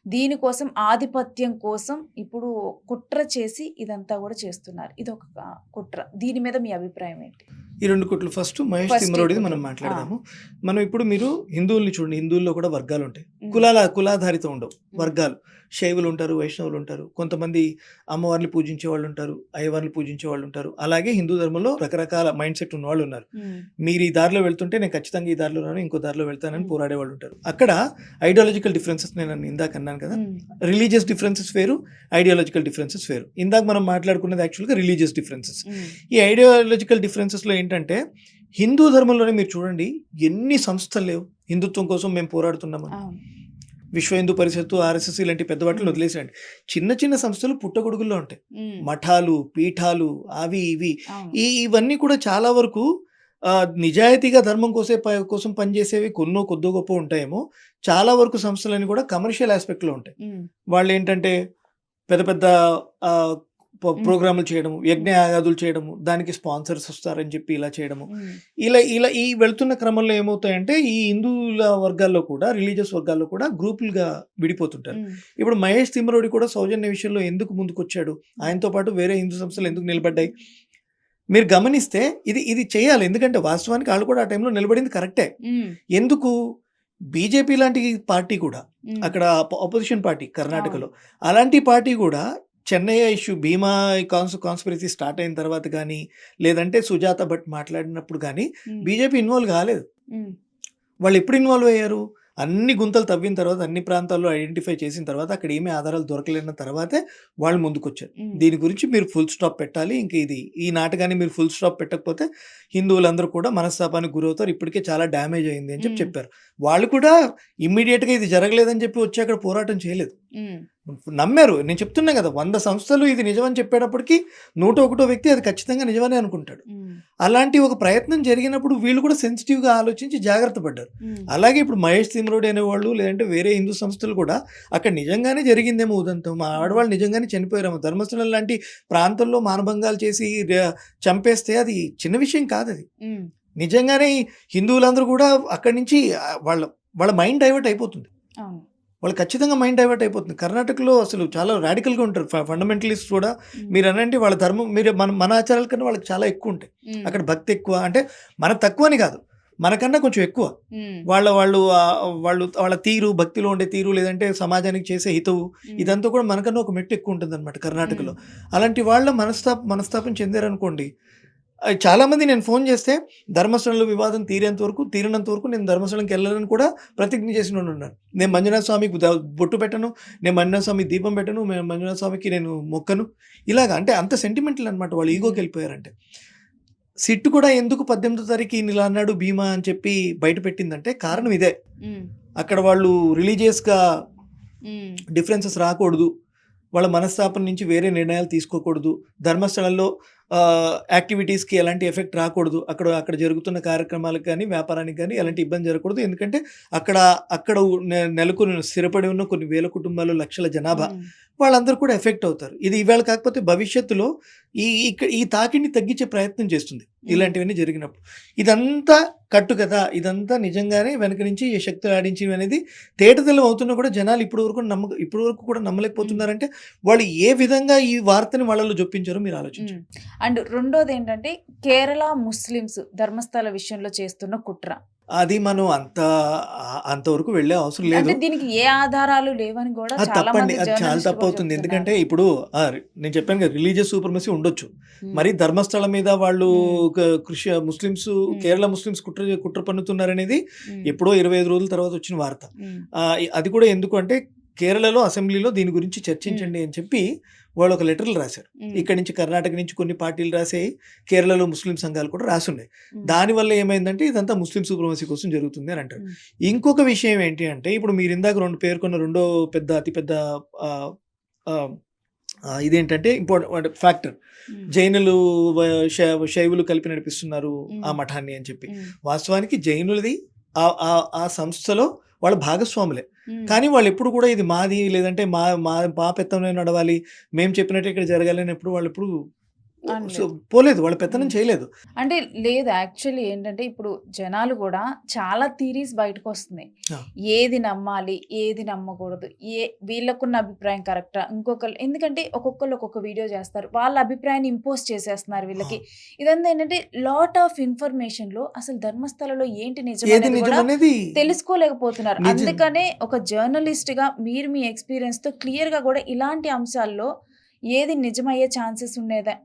దీనికోసం ఆధిపత్యం కోసం ఇప్పుడు కుట్ర చేసి ఇదంతా గూడా చేస్తున్నారు. ఇదొక కుట్ర. దీని మీద మీ అభిప్రాయం ఏంటి? ఈ 2 కుట్లు ఫస్ట్ మహేష్ ఫస్ట్ ఈ తిమ్మరోడిది కుట్ర. మనం ఆ! మాట్లాడదాము. మనం ఇప్పుడు మీరు హిందువుల్ని చూడండి. హిందువుల్లో కూడా వర్గాలుంటాయి. హ్మ్. కులాధారితం ఉండవు. హ్మ్. వర్గాలు. శైవులుంటారు, వైష్ణవులుంటారు. కొంతమంది అమ్మవారిని పూజించే వాళ్ళుంటారు. అయ్యవారిని పూజించే వాళ్ళుంటారు. అలాగే హిందూ ధర్మంలో రకరకాల మైండ్ సెట్ ఉన్నవాళ్ళున్నారు. హ్మ్. మీరు ఈ దారిలో వెళ్తుంటే నేను ఖచ్చితంగా ఈ దారిలో రాను, ఇంకో దారిలో వెళ్తానని హ్మ్. పోరాడేవాళ్ళుంటారు. అక్కడ ఐడియాలజికల్ డిఫరెన్సెస్ నేను ఇందాక అన్నాను కదా! హ్మ్. రిలీజియస్ డిఫరెన్సెస్ వేరు, ఐడియాలజికల్ డిఫరెన్సెస్ వేరు. ఇందాక మనం మాట్లాడుకున్నది యాక్చువల్‌గా రిలీజియస్ డిఫరెన్సెస్. హ్మ్. ఈ ఐడియాలజికల్ డిఫరెన్సెస్‌లో ఏంటంటే హిందూ ధర్మంలోనే మీరు చూడండి ఎన్ని సంస్థలు లేవు. హిందుత్వం కోసం మేము పోరాడుతున్నామని. అవును. విశ్వ హిందూ పరిషత్తు, ఆర్ఎస్ఎస్ ఇలాంటి పెద్ద వాటిని హ్మ్. వదిలేసేయండి. చిన్న చిన్న సంస్థలు పుట్టగొడుగుల్లో ఉంటాయి. హ్మ్. మఠాలు, పీఠాలు అవి ఇవి. అవును. ఇవన్నీ కూడా చాలా వరకు నిజాయితీగా ధర్మం కోసం పనిచేసేవి కొద్దో గొప్పో ఉంటాయేమో. చాలా వరకు సంస్థలన్నీ కూడా కమర్షియల్ యాస్పెక్ట్‌లో ఉంటాయి. హ్మ్. వాళ్ళేంటంటే పెద్ద పెద్ద ఆహ్, హ్మ్. ప్రోగ్రాములు చేయడము, యజ్ఞ హ్మ్. యాగాదులు చేయడము, దానికి స్పాన్సర్స్ వస్తారని చెప్పి ఇలా చేయడము. హ్మ్. ఇలా ఈ వెళ్తున్న క్రమంలో ఏమవుతాయంటే ఈ హిందువుల వర్గాల్లో కూడా రిలీజియస్ వర్గాల్లో కూడా గ్రూపులుగా విడిపోతుంటారు. హ్మ్. ఇప్పుడు మహేష్ తిమ్మరోడి కూడా సౌజన్య విషయంలో ఎందుకు ముందుకొచ్చాడు? హ్మ్. ఆయనతో పాటు వేరే హిందూ సంస్థలు ఎందుకు నిలబడ్డాయి? మీరు గమనిస్తే ఇది చేయాలి. ఎందుకంటే వాస్తవానికి ఆళ్ళు కూడా ఆ టైంలో నిలబడింది కరెక్టే. హ్మ్. ఎందుకు? బీజేపీ లాంటి పార్టీ కూడా ఉమ్, అక్కడ ఆపోజిషన్ పార్టీ కర్ణాటకలో అవును. అలాంటి పార్టీ కూడా చెన్నై ఇష్యూ భీమా కాన్స్పిరసీ స్టార్ట్ అయిన తర్వాత కానీ లేదంటే సుజాత భట్ మాట్లాడినప్పుడు కానీ ఉమ్, బీజేపీ ఇన్వాల్వ్ కాలేదు. ఉమ్, వాళ్ళు ఎప్పుడు ఇన్వాల్వ్ అయ్యారు? అన్ని గుంతలు తవ్విన తర్వాత అన్ని ప్రాంతాల్లో ఐడెంటిఫై చేసిన తర్వాత అక్కడ ఏమీ ఆధారాలు దొరకలేని తర్వాతే వాళ్ళు ముందుకొచ్చారు. ఉమ్, దీని గురించి మీరు ఫుల్ స్టాప్ పెట్టాలి. ఇంక ఈ నాటకాన్ని మీరు ఫుల్ స్టాప్ పెట్టకపోతే హిందువులందరూ కూడా మనస్తాపానికి గురవుతారు. ఇప్పటికే చాలా డ్యామేజ్ అయింది అని ఉమ్, చెప్పారు. వాళ్ళు కూడా ఇమ్మీడియట్గా ఇది జరగలేదని చెప్పి వచ్చి అక్కడ పోరాటం చేయలేదు. ఉమ్, నమ్మారు. నేను చెప్తున్నా కదా, 100 సంస్థలు ఇది నిజమని చెప్పేటప్పటికి 101 వ్యక్తి అది ఖచ్చితంగా నిజమని అనుకుంటాడు. ఉమ్, అలాంటి ఒక ప్రయత్నం జరిగినప్పుడు వీళ్ళు కూడా సెన్సిటివ్గా ఆలోచించి జాగ్రత్త పడ్డారు. ఉమ్, అలాగే ఇప్పుడు మహేష్ తిమ్రోడి అనేవాళ్ళు లేదంటే వేరే హిందూ సంస్థలు కూడా అక్కడ నిజంగానే జరిగిందేమో ఉదంతం, మా ఆడవాళ్ళు నిజంగానే చనిపోయారేమో, ధర్మస్థలం లాంటి ప్రాంతంలో మానభంగాలు చేసి చంపేస్తే అది చిన్న విషయం కాదు. అది ఉమ్, నిజంగానే హిందువులందరూ కూడా అక్కడి నుంచి వాళ్ళ వాళ్ళ మైండ్ డైవర్ట్ అయిపోతుంది. అవును. వాళ్ళు ఖచ్చితంగా మైండ్ డైవర్ట్ అయిపోతుంది. కర్ణాటకలో అసలు చాలా రాడికల్గా ఉంటారు ఫండమెంటలిస్ట్ కూడా. ఉమ్, మీరు అనంటే వాళ్ళ ధర్మం మీరు మన ఆచారాల కన్నా వాళ్ళకి చాలా ఎక్కువ ఉంటాయి. ఉమ్, అక్కడ భక్తి ఎక్కువ, అంటే మనకు తక్కువ అని కాదు, మనకన్నా కొంచెం ఎక్కువ. ఉమ్, వాళ్ళు వాళ్ళ తీరు, భక్తిలో ఉండే తీరు, లేదంటే సమాజానికి చేసే హితవు, ఉమ్, ఇదంతా కూడా మనకన్నా ఒక మెట్టు ఎక్కువ ఉంటుంది అనమాట కర్ణాటకలో. ఉమ్, అలాంటి వాళ్ళ మనస్తాపం చెందారనుకోండి. చాలామంది నేను ఫోన్ చేస్తే ధర్మస్థలంలో వివాదం తీరినంత వరకు నేను ధర్మస్థలంకి వెళ్ళాలని కూడా ప్రతిజ్ఞ చేసిన వాళ్ళు ఉన్నారు. నేను మంజునాథ స్వామికి బొట్టు పెట్టను, నేను మంజునాథ స్వామికి దీపం పెట్టను, మంజునాథ స్వామికి నేను మొక్కను, ఇలాగా. అంటే అంత సెంటిమెంటల్ అనమాట, వాళ్ళు ఈగోకి వెళ్ళిపోయారంటే. సిట్ కూడా ఎందుకు 18వ తారీఖు ఈయన ఇలా అన్నాడు భీమా అని చెప్పి బయట పెట్టిందంటే కారణం ఇదే. ఉమ్, అక్కడ వాళ్ళు రిలీజియస్గా ఉమ్, డిఫరెన్సెస్ రాకూడదు, వాళ్ళ మనస్తాపం నుంచి వేరే నిర్ణయాలు తీసుకోకూడదు, ధర్మస్థలంలో యాక్టివిటీస్కి ఎలాంటి ఎఫెక్ట్ రాకూడదు, అక్కడ జరుగుతున్న కార్యక్రమాలకు కానీ వ్యాపారానికి కానీ ఎలాంటి ఇబ్బంది జరగకూడదు. ఎందుకంటే అక్కడ నెలకొని స్థిరపడి ఉన్న కొన్ని వేల కుటుంబాలు, లక్షల జనాభా, ఉమ్, వాళ్ళందరూ కూడా ఎఫెక్ట్ అవుతారు. ఇది ఇవాళ కాకపోతే భవిష్యత్తులో ఈ తాకిడిని తగ్గించే ప్రయత్నం చేస్తుంది ఇలాంటివన్నీ జరిగినప్పుడు. ఇదంతా కట్టు కదా, ఇదంతా నిజంగానే వెనక నుంచి ఈ శక్తులు ఆడించినవి అనేది తేటతెల్లం అవుతున్నా కూడా జనాలు ఇప్పటి వరకు కూడా నమ్మలేకపోతున్నారంటే వాళ్ళు ఏ విధంగా ఈ వార్తని వాళ్ళలో జొప్పించారో మీరు ఆలోచించండి. అండ్ రెండోది ఏంటంటే కేరళ ముస్లిమ్స్ ధర్మస్థల విషయంలో చేస్తున్న కుట్ర. అది మనం అంతవరకు వెళ్ళే అవసరం లేదు. అంటే దీనికి ఏ ఆధారాలు లేవని కూడా అది చాలా తప్పండి, మంది అది చాలా జర్నలిస్టులు తప్పు కూడా అవుతుంది. చెప్తున్నారు. ఎందుకంటే ఇప్పుడు నేను చెప్పాను కదా, రిలీజియస్ సూపర్మసీ ఉండొచ్చు, ఉమ్, మరి ధర్మస్థలం మీద వాళ్ళు ఉమ్, ముస్లిమ్స్, కేరళ ముస్లిమ్స్ కుట్ర పన్నుతున్నారనేది ఉమ్, ఎప్పుడో 25 రోజుల తర్వాత వచ్చిన వార్త. ఉమ్, అది కూడా ఎందుకు అంటే కేరళలో అసెంబ్లీలో దీని గురించి చర్చించండి అని చెప్పి వాళ్ళు ఒక లెటర్లు రాశారు. ఉమ్, ఇక్కడ నుంచి కర్ణాటక నుంచి కొన్ని పార్టీలు రాసాయి, కేరళలో ముస్లిం సంఘాలు కూడా రాసున్నాయి. ఉమ్, దానివల్ల ఏమైందంటే ఇదంతా ముస్లిం సూపర్మసీ కోసం జరుగుతుంది అని అంటారు. ఉమ్, ఇంకొక విషయం ఏంటి అంటే, ఇప్పుడు మీరు ఇందాక పేర్కొన్న రెండో అతిపెద్ద ఆ, ఆ, ఇదేంటంటే ఇంపార్టెంట్ ఫ్యాక్టర్, ఉమ్, జైనులు శైవులు కలిపి నడిపిస్తున్నారు ఆ ఉమ్, మఠాన్ని అని చెప్పి. ఉమ్, వాస్తవానికి జైనులది ఆ సంస్థలో వాళ్ళ భాగస్వాములే, ఉమ్, కానీ వాళ్ళు ఎప్పుడు కూడా ఇది మాది, లేదంటే మా పెత్తనం నడవాలి, మేము చెప్పినట్టు ఇక్కడ జరగాలి అని వాళ్ళు ఎప్పుడు అనలేదు. పోలేదు, వాళ్ళ పెత్తనం ఉమ్. చేయలేదు. అంటే లేదు, యాక్చువల్లీ ఏంటంటే ఇప్పుడు జనాలు కూడా చాలా థీరీస్ బయటకు వస్తున్నాయి. ఆ. ఏది నమ్మాలి, ఏది నమ్మకూడదు, వీళ్ళకున్న అభిప్రాయం కరెక్టా, ఎందుకంటే ఒక్కొక్కరు ఒక్కొక్క వీడియో చేస్తారు, వాళ్ళ అభిప్రాయాన్ని ఇంపోజ్ చేసేస్తున్నారు వీళ్ళకి. ఇదంతా ఏంటంటే లాట్ ఆఫ్ ఇన్ఫర్మేషన్ లో అసలు ధర్మస్థలలో ఏంటి నిజం ఏది అనేది నిజం కూడా అనేది తెలుసుకోలేకపోతున్నారు. నిజం. అందుకనే ఒక జర్నలిస్ట్ గా మీరు మీ ఎక్స్పీరియన్స్ తో క్లియర్ గా కూడా ఇలాంటి అంశాల్లో ఏది నిజమయ్యే ఛాన్సెస్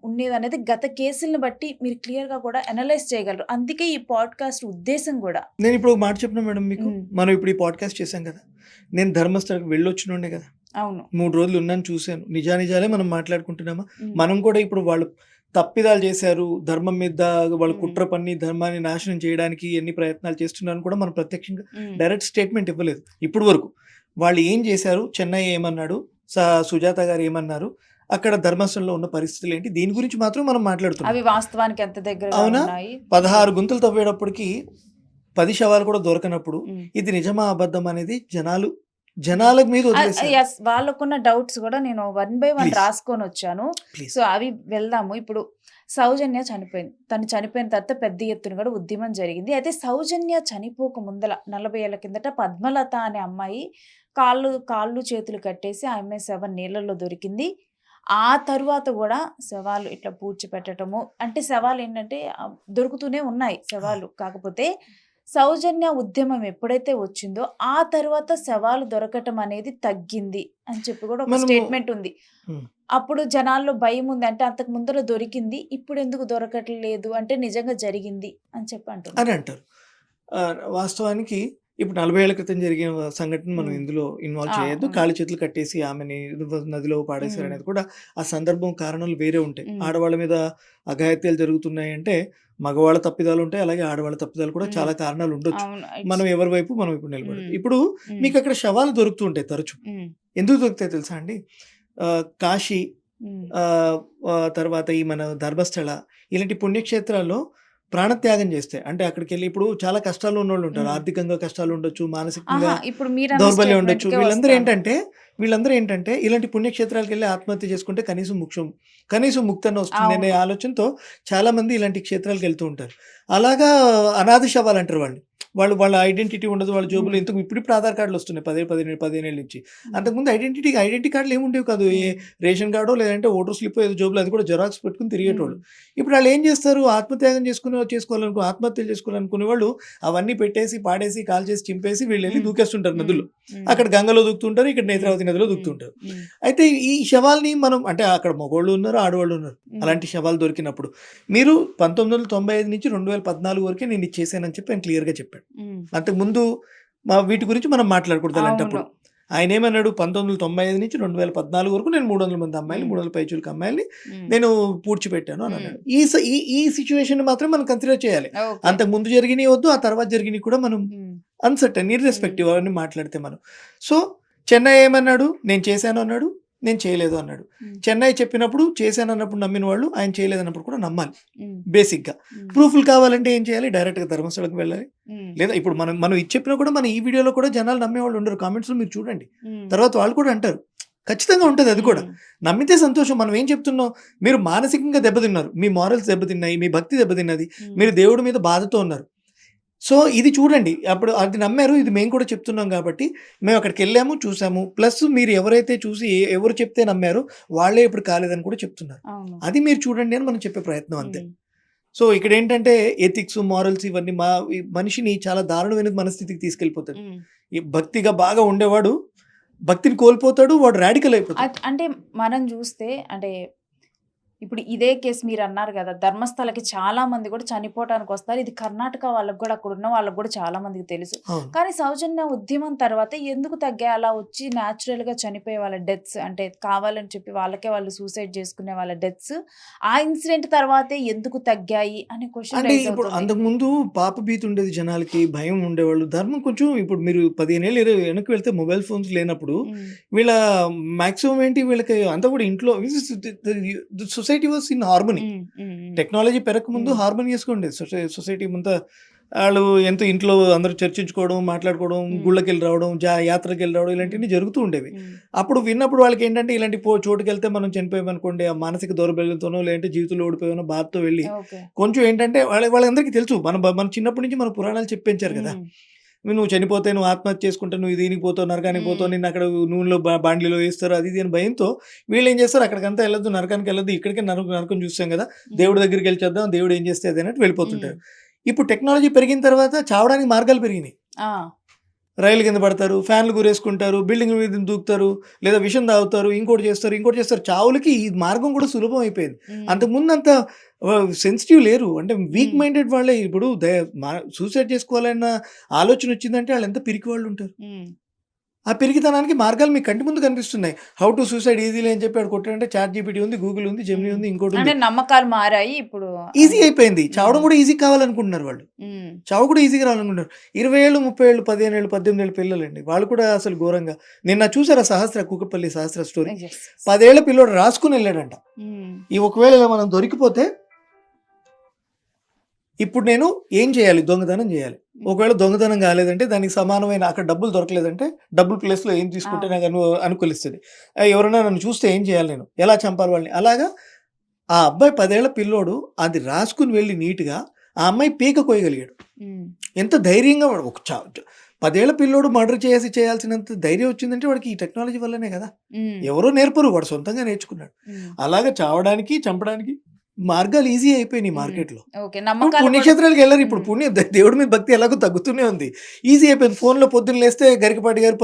ఉండేదనేది గత కేసులను బట్టి మీరు క్లియర్ గా కూడా అనలైజ్ చేయగలరు. అందుకే ఈ పాడ్కాస్ట్ ఉద్దేశం కూడా. నేను ఇప్పుడు ఒక మాట చెప్పిన మేడం మీకు, ఉమ్, మనం ఇప్పుడు ఈ పాడ్కాస్ట్ చేశాం కదా, నేను ధర్మస్థలకు వెళ్ళొచ్చినుండే కదా, అవును. 3 రోజులు ఉన్నాను, చూశాను, నిజాలే మనం మాట్లాడుకుంటున్నామా. ఉమ్, మనం కూడా ఇప్పుడు వాళ్ళు తప్పిదాలు చేశారు, ధర్మం మీద వాళ్ళు ఉమ్, కుట్ర పన్ని ధర్మాన్ని నాశనం చేయడానికి ఎన్ని ప్రయత్నాలు చేస్తున్నారని కూడా మనం ప్రత్యక్షంగా ఉమ్, డైరెక్ట్ స్టేట్మెంట్ ఇవ్వలేదు ఇప్పుడు వరకు. వాళ్ళు ఏం చేశారు, చెన్నై ఏమన్నాడు, సుజాత గారు ఏమన్నారు, అక్కడ ధర్మస్థలంలో ఉన్న పరిస్థితులు ఏంటి, దీని గురించి మాత్రం మనం మాట్లాడుతున్నాం. అవి వాస్తవానికి ఎంత దగ్గరగా అవునా? ఉన్నాయి. 16 గుంతలు తవ్వేటప్పటికి 10 శవాలు కూడా దొరకనప్పుడు ఉమ్. ఇది నిజమా అబద్ధం అనేది జనాల మీద వదిలేశారు. Yes, వాళ్ళకున్న డౌట్స్ కూడా నేను 1 by 1 Please. రాసుకొని వచ్చాను. Please. సో అవి వెళ్దాము. ఇప్పుడు సౌజన్య చనిపోయింది. తను చనిపోయిన తర్వాత పెద్ద ఎత్తున కూడా ఉద్యమం జరిగింది. అయితే సౌజన్య చనిపోక ముందల 40 ఏళ్ల కిందట పద్మలత అనే అమ్మాయి కాళ్ళు చేతులు కట్టేసి ఆ అమ్మాయి శవం నీళ్ళల్లో దొరికింది. ఆ తరువాత కూడా శవాలు ఇట్లా పూడ్చిపెట్టడము, అంటే శవాలు ఏంటంటే దొరుకుతూనే ఉన్నాయి శవాలు. కాకపోతే సౌజన్య ఉద్యమం ఎప్పుడైతే వచ్చిందో ఆ తర్వాత శవాలు దొరకటం అనేది తగ్గింది అని చెప్పి కూడా ఒక మనము స్టేట్మెంట్ ఉంది. హ్మ్. అప్పుడు జనాల్లో భయం ఉంది. అంటే అంతకు ముందర దొరికింది, ఇప్పుడు ఎందుకు దొరకట్లేదు అంటే నిజంగా జరిగింది అని చెప్పి అని అంటున్నారు. అంటారు. వాస్తవానికి ఇప్పుడు 40 ఏళ్ల క్రితం జరిగిన సంఘటన మనం ఉమ్. ఇందులో ఇన్వాల్వ్ ఆ, చేయొద్దు. ఉంది. కాళ్ళు చేతులు కట్టేసి ఆమెని నదిలో పాడేశారు ఉమ్, అనేది కూడా ఆ సందర్భం కారణాలు వేరే ఉంటాయి. ఉమ్, ఆడవాళ్ళ మీద అఘాయిత్యాలు జరుగుతున్నాయి అంటే మగవాళ్ళ తప్పిదాలు ఉంటాయి. అలాగే ఆడవాళ్ళ తప్పిదాలు కూడా ఉమ్. చాలా కారణాలు ఉండొచ్చు. అవును. మనం ఎవరి వైపు మనం ఇప్పుడు నిలబడదు. ఉమ్, ఇప్పుడు ఉమ్, మీకు అక్కడ శవాలు దొరుకుతూ ఉంటాయి తరచు. ఉమ్, ఎందుకు దొరుకుతాయి తెలుసా అండి? కాశీ, ఉమ్, తర్వాత ఈ మన ధర్మస్థల ఇలాంటి పుణ్యక్షేత్రాల్లో ప్రాణత్యాగం చేస్తే అంటే అక్కడికెళ్ళి ఇప్పుడు చాలా కష్టాల్లో ఉన్నోళ్ళు ఉంటారు. ఉమ్. ఆర్థికంగా కష్టాలు ఉండొచ్చు, మానసికంగా ఇప్పుడు మీరన్న దౌర్బల్యం స్టేట్మెంట్ ఉండొచ్చు. కే వీళ్ళందరూ వస్తాను. ఏంటంటే ఇలాంటి పుణ్యక్షేత్రాలకెళ్ళి ఆత్మహత్య చేసుకుంటే కనీసం ముక్తన్న వస్తుంది అనే అవును. ఆలోచనతో చాలామంది ఇలాంటి క్షేత్రాలకెళ్తూ ఉంటారు. అలాగా అనాథ శవాలంటారు వాళ్ళని. వాళ్ళ ఐడెంటిటీ ఉండదు. వాళ్ళ జేబులో ఉమ్, ఇప్పుడు ఆధార్ కార్డులు వస్తున్నాయి 15 ఏళ్ల నుంచి. ఉమ్, అంతకుముందు ఐడెంటిటీ కార్డులు ఏమి ఉండేవి కాదు. ఉమ్, రేషన్ కార్డో లేదంటే ఓటర్ స్లిప్ ఏదో జేబులో అది కూడా జెరాక్స్ పెట్టుకొని ఉమ్, తిరిగేటోళ్ళు. ఇప్పుడు వాళ్ళు ఏం చేస్తారు? ఆత్మహత్యలు చేసుకోవాలనుకునే వాళ్ళు అవన్నీ పెట్టేసి, పాడేసి, కాల్చేసి, చింపేసి వీళ్ళెళ్ళి ఉమ్, దూకేస్తుంటారు ఉమ్, నదుల్లో. ఉమ్, అక్కడ గంగలో దూకుతుంటారు. ఇక్కడ ఉమ్, నేత్రావతి నదిలో ఉమ్, దూకుతుంటారు. ఉమ్, అయితే ఈ శవాల్ని మనం అంటే అక్కడ మగోళ్ళు ఉన్నారు, ఆడవాళ్ళు ఉన్నారు. ఉమ్, అలాంటి శవాలు దొరికినప్పుడు మీరు 1995 నుంచి 2014 వరకే నేను ఇది చేశానని చెప్పి ఆయన క్లియర్‌గా చెప్పాడు. ఉమ్. అంతకుముందు వీటి గురించి మనం మాట్లాడకూడదు అలాంటప్పుడు. అవును. ఆయనేమన్నాడు 1995 నుంచి 2014 వరకు నేను 300 మంది అమ్మాయిల్ని, ఉమ్, 300 పైచిలుకు అమ్మాయిల్ని ఉమ్, నేను పూడ్చిపెట్టాను అని ఉమ్. అన్నాడు. ఈ సిట్యుయేషన్‌ని మాత్రం మనం కన్సిడర్ చేయాలి. ఓకే. అంతకుముందు జరిగినయి వద్దు, ఆ తర్వాత జరిగినయి కూడా మనం ఉమ్, అన్సర్టైన్, ఉమ్, ఇర్రెస్పెక్టివ్ అవన్నీ మాట్లాడితే మనం. సో, చెన్నై ఏమన్నాడు? నేను చేశాను అన్నాడు. నేను చేయలేదు అన్నాడు. ఉమ్, చెన్నై చెప్పినప్పుడు చేశానన్నప్పుడు నమ్మిన వాళ్ళు ఆయన చేయలేదన్నప్పుడు కూడా నమ్మాలి ఉమ్, బేసిక్‌గా. ఉమ్, ప్రూఫ్‌లు కావాలంటే ఏం చేయాలి? డైరెక్ట్‌గా ధర్మస్థలంకి వెళ్ళాలి. ఉమ్, లేదా ఇప్పుడు మనం ఇది చెప్పినా కూడా మన ఈ వీడియోలో కూడా జనాలు నమ్మేవాళ్ళు ఉండరు. కామెంట్స్‌లో మీరు చూడండి. ఉమ్, తర్వాత వాళ్ళు కూడా అంటారు. ఖచ్చితంగా ఉంటది అది కూడా. ఉమ్, నమ్మితే సంతోషం. మనం ఏం చెప్తున్నాం? మీరు మానసికంగా దెబ్బతిన్నారు. మీ మోరల్స్ దెబ్బతిన్నాయి. మీ భక్తి దెబ్బతిన్నది. ఉమ్, మీరు దేవుడి మీద బాధతో ఉన్నారు. సో, ఇది చూడండి. అప్పుడు అది నమ్మారు. ఇది మేము కూడా చెప్తున్నాం కాబట్టి మేము అక్కడికెళ్ళాము, చూసాము. ప్లస్ మీరు ఎవరైతే చూసి ఎవరు చెప్తే నమ్మారో వాళ్ళే ఇప్పుడు కాలేదని కూడా చెప్తున్నారు. అవును. అది మీరు చూడండి అని మనం చెప్పే ప్రయత్నం అంతే. ఉమ్, సో, ఇక్కడేంటంటే ఎథిక్స్, మోరల్స్ ఇవన్నీ ఈ మనిషిని చాలా దారుణమైన మనస్థితికి తీసుకెళ్ళిపోతాడు. ఉమ్. ఈ భక్తిగా బాగా ఉండేవాడు భక్తిని కోల్పోతాడు. వాడు రాడికల్ అయిపోతాడు. అంటే మనం చూస్తే అంటే ఇప్పుడు ఇదే కేసు మీరు అన్నారు కదా, ధర్మస్థలకి చాలా మంది కూడా చనిపోవటానికి వస్తారు. ఇది కర్ణాటక వాళ్ళకి కూడా, అక్కడ ఉన్న వాళ్ళకి కూడా చాలా మందికి తెలుసు. అవును. కానీ సౌజన్య ఉద్యమం తర్వాత ఎందుకు తగ్గాయి? అలా వచ్చి న్యాచురల్ గా చనిపోయే వాళ్ళ డెత్స్, అంటే కావాలని చెప్పి వాళ్ళకే వాళ్ళు సూసైడ్ చేసుకునే వాళ్ళ డెత్స్ ఆ ఇన్సిడెంట్ తర్వాతే ఎందుకు తగ్గాయి అనే క్వశ్చన్ అంటే రైజ్ ఇప్పుడు అవుతుంది. అంతకుముందు పాపభీతి ఉండేది జనాలకి. భయం ఉండేవాళ్ళు. ధర్మం కొంచెం ఇప్పుడు మీరు 15 ఏళ్ళు 20 వెనక్కి వెళ్తే మొబైల్ ఫోన్స్ లేనప్పుడు ఉమ్, వీళ్ళ మాక్సిమం ఏంటి వీళ్ళకి అంతా కూడా ఇంట్లో society was in harmony. Um, um, um, technology పెరగకముందు ఉమ్, హార్మోనియస్‌గా ఉండేది. సొసైటీ అంతా ఆళ్ళు ఎంతో ఇంట్లో అందరూ చర్చించుకోవడం, మాట్లాడుకోవడం, ఉమ్, గుళ్ళకెళ్ళి రావడం, యాత్రకెళ్ళి రావడం ఉమ్, ఇలాంటివన్నీ జరుగుతూ ఉండేవి. ఉమ్, అప్పుడు విన్నప్పుడు వాళ్ళకేంటంటే ఇలాంటి చోటుకెళ్తే మనం చనిపోయామనుకోండి, ఆ మానసిక దౌర్బల్యంతోనో లేదంటే జీవితంలో ఓడిపోయామో బాధతో వెళ్ళి ఓకే. కొంచెం ఏంటంటే వాళ్ళందరికీ తెలుసు. మన చిన్నప్పటి నుంచి మన పురాణాలు చెప్పి పెంచారు కదా! ఉమ్, నువ్వు చనిపోతే నువ్వు ఆత్మహత్య చేసుకుంటే నువ్వు దీనికి పోతావు, నరకానికి పోతావు, ఉమ్, నిన్ను అక్కడ నూనెలో బాండ్లీలో వేస్తారు అది ఇది అని భయంతో వీళ్ళేం చేస్తారు అక్కడికంతా వెళ్ళొద్దు, నరకానికి వెళ్ళొద్దు, ఇక్కడికే నరకం చూస్తాం కదా, ఉమ్, దేవుడి దగ్గరికి వెళ్ళి చేద్దాం, దేవుడు ఏం చేస్తే అది అన్నట్టు ఉమ్, వెళ్ళిపోతుంటారు. ఇప్పుడు టెక్నాలజీ పెరిగిన తర్వాత చావడానికి మార్గాలు పెరిగినాయి. ఆ, రైలు కింద పడతారు, ఫ్యాన్లు గురేసుకుంటారు, బిల్డింగ్ మీద దూకుతారు, లేదా విషం తాగుతారు, ఇంకోటి చేస్తారు. చావులకి ఈ మార్గం కూడా సులభం అయిపోయింది. ఉమ్, అంతకుముందు అంత సెన్సిటివ్ లేరు. అంటే వీక్ ఉమ్, మైండెడ్ వాళ్ళే ఇప్పుడు సూసైడ్ చేసుకోవాలన్న ఆలోచన వచ్చిందంటే వాళ్ళు ఎంత పిరికి వాళ్ళు ఉంటారు. ఉమ్, ఆ పిరికితనానికి మార్గాలు మీ కంటి ముందు కనిపిస్తున్నాయి. హౌ టు సూసైడ్ ఈజీలీ అని చెప్పి కొట్టాడంటే చాట్‌జీపీటీ ఉంది, గూగుల్ ఉంది, జెమినీ ఉమ్. ఉంది, ఇంకోటి అంటే ఉంది. నమ్మకాలు మారాయి ఇప్పుడు ఈజీ అని. అయిపోయింది. చావడం ఉమ్, కూడా ఈజీ కావాలనుకుంటున్నారు వాళ్ళు. ఉమ్, చావు కూడా ఈజీగా రావాలనుకుంటున్నారు. 20 ఏళ్ళు, 30 ఏళ్ళు, 15 ఏళ్ళు, 18 ఏళ్ళ పిల్లలండి. వాళ్ళు కూడా అసలు ఘోరంగా. నిన్న చూసారా కూకట్పల్లి సహస్ర స్టోరీ? yes. 10 ఏళ్ల పిల్లోడు రాసుకొని వెళ్ళాడంట. ఉమ్, ఈ ఒకవేళ ఇలా మనం దొరికిపోతే ఇప్పుడు నేను ఏం చేయాలి? దొంగతనం చేయాలి. ఉమ్, ఒకవేళ దొంగతనం కాలేదంటే దానికి సమానమైన అక్కడ డబ్బులు దొరకలేదంటే డబ్బుల ప్లేస్‌లో ఏం తీసుకుంటే అవును. నాకు అనుకూలిస్తది? ఎవరైనా నన్ను చూస్తే ఏం చేయాలి నేను? ఎలా చంపాలి వాళ్ళని? అలాగా ఆ అబ్బాయి 10 ఏళ్ల పిల్లోడు అది రాసుకొని వెళ్ళి నీట్‌గా ఆ అమ్మాయి పీక కోయగలిగాడు. ఉమ్, ఎంత ధైర్యంగా వాడు ఒక 10 ఏళ్ల పిల్లోడు మర్డర్ చేయాల్సినంత ధైర్యం వచ్చిందంటే వాడికి ఈ టెక్నాలజీ వల్లనే కదా! ఉమ్, ఎవరో నేర్పరు. వాడు సొంతంగా నేర్చుకున్నాడు. ఉమ్, అలాగా చావడానికి, చంపడానికి మార్గాలు ఈజీ అయిపోయినాయి మార్కెట్లో. ఓకే. ఇప్పుడు నమ్మకాలు కూడా పుణ్యక్షేత్రాలకు వెళ్ళరు. ఇప్పుడు హ్మ్. దేవుడి మీద భక్తి ఎలాగో తగ్గుతూనే ఉంది. ఈజీ అయిపోయింది. ఫోన్‌లో పొద్దున్న లేస్తే గరికపాటి గారు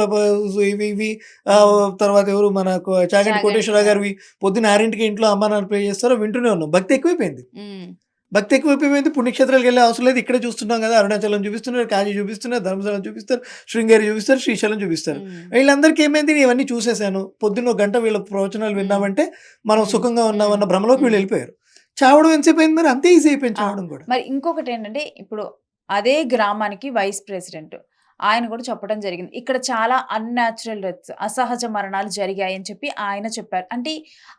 ఇవి హ్మ్. తర్వాత ఎవరు మన చాగంటి చాగంటి కోటేశ్వరరావు గారు. గారివి పొద్దున్న 6కి ఇంట్లో అమ్మా నాన్న ప్రే చేస్తారో వింటూనే ఉన్నాం. భక్తి ఎక్కువైపోయింది. హ్మ్. భక్తి ఎక్కువైపోయింది. పుణ్యక్షేత్రాలకు వెళ్ళే అవసరం లేదు. ఇక్కడే చూస్తున్నాం కదా! అరుణాచలం చూపిస్తున్నారు, కాశీ చూపిస్తున్నారు, ధర్మస్థలం చూపిస్తారు, శృంగేరి చూపిస్తారు, శ్రీశైలం చూపిస్తారు. హ్మ్. వీళ్ళందరికీ ఏమైంది ఇవన్నీ చూసేసాను. పొద్దున్న ఒక గంట వీళ్ళ ప్రవచనాలు హ్మ్. విన్నామంటే మనం హ్మ్. సుఖంగా హ్మ్. ఉన్నామన్న భ్రమలోకి వీళ్ళు హ్మ్. వెళ్ళిపోయారు. చావడం ఎంతసేపు అయింది మరి? అంతే ఈజీ అయిపోయింది ఆ! చావడం కూడా. మరి ఇంకొకటేంటంటే, ఇప్పుడు అదే గ్రామానికి వైస్ ప్రెసిడెంట్. ఆయన కూడా చెప్పడం జరిగింది. ఇక్కడ చాలా అన్‌న్యాచురల్ డెత్స్, అసహజ మరణాలు జరిగాయని చెప్పి ఆయన చెప్పారు. అంటే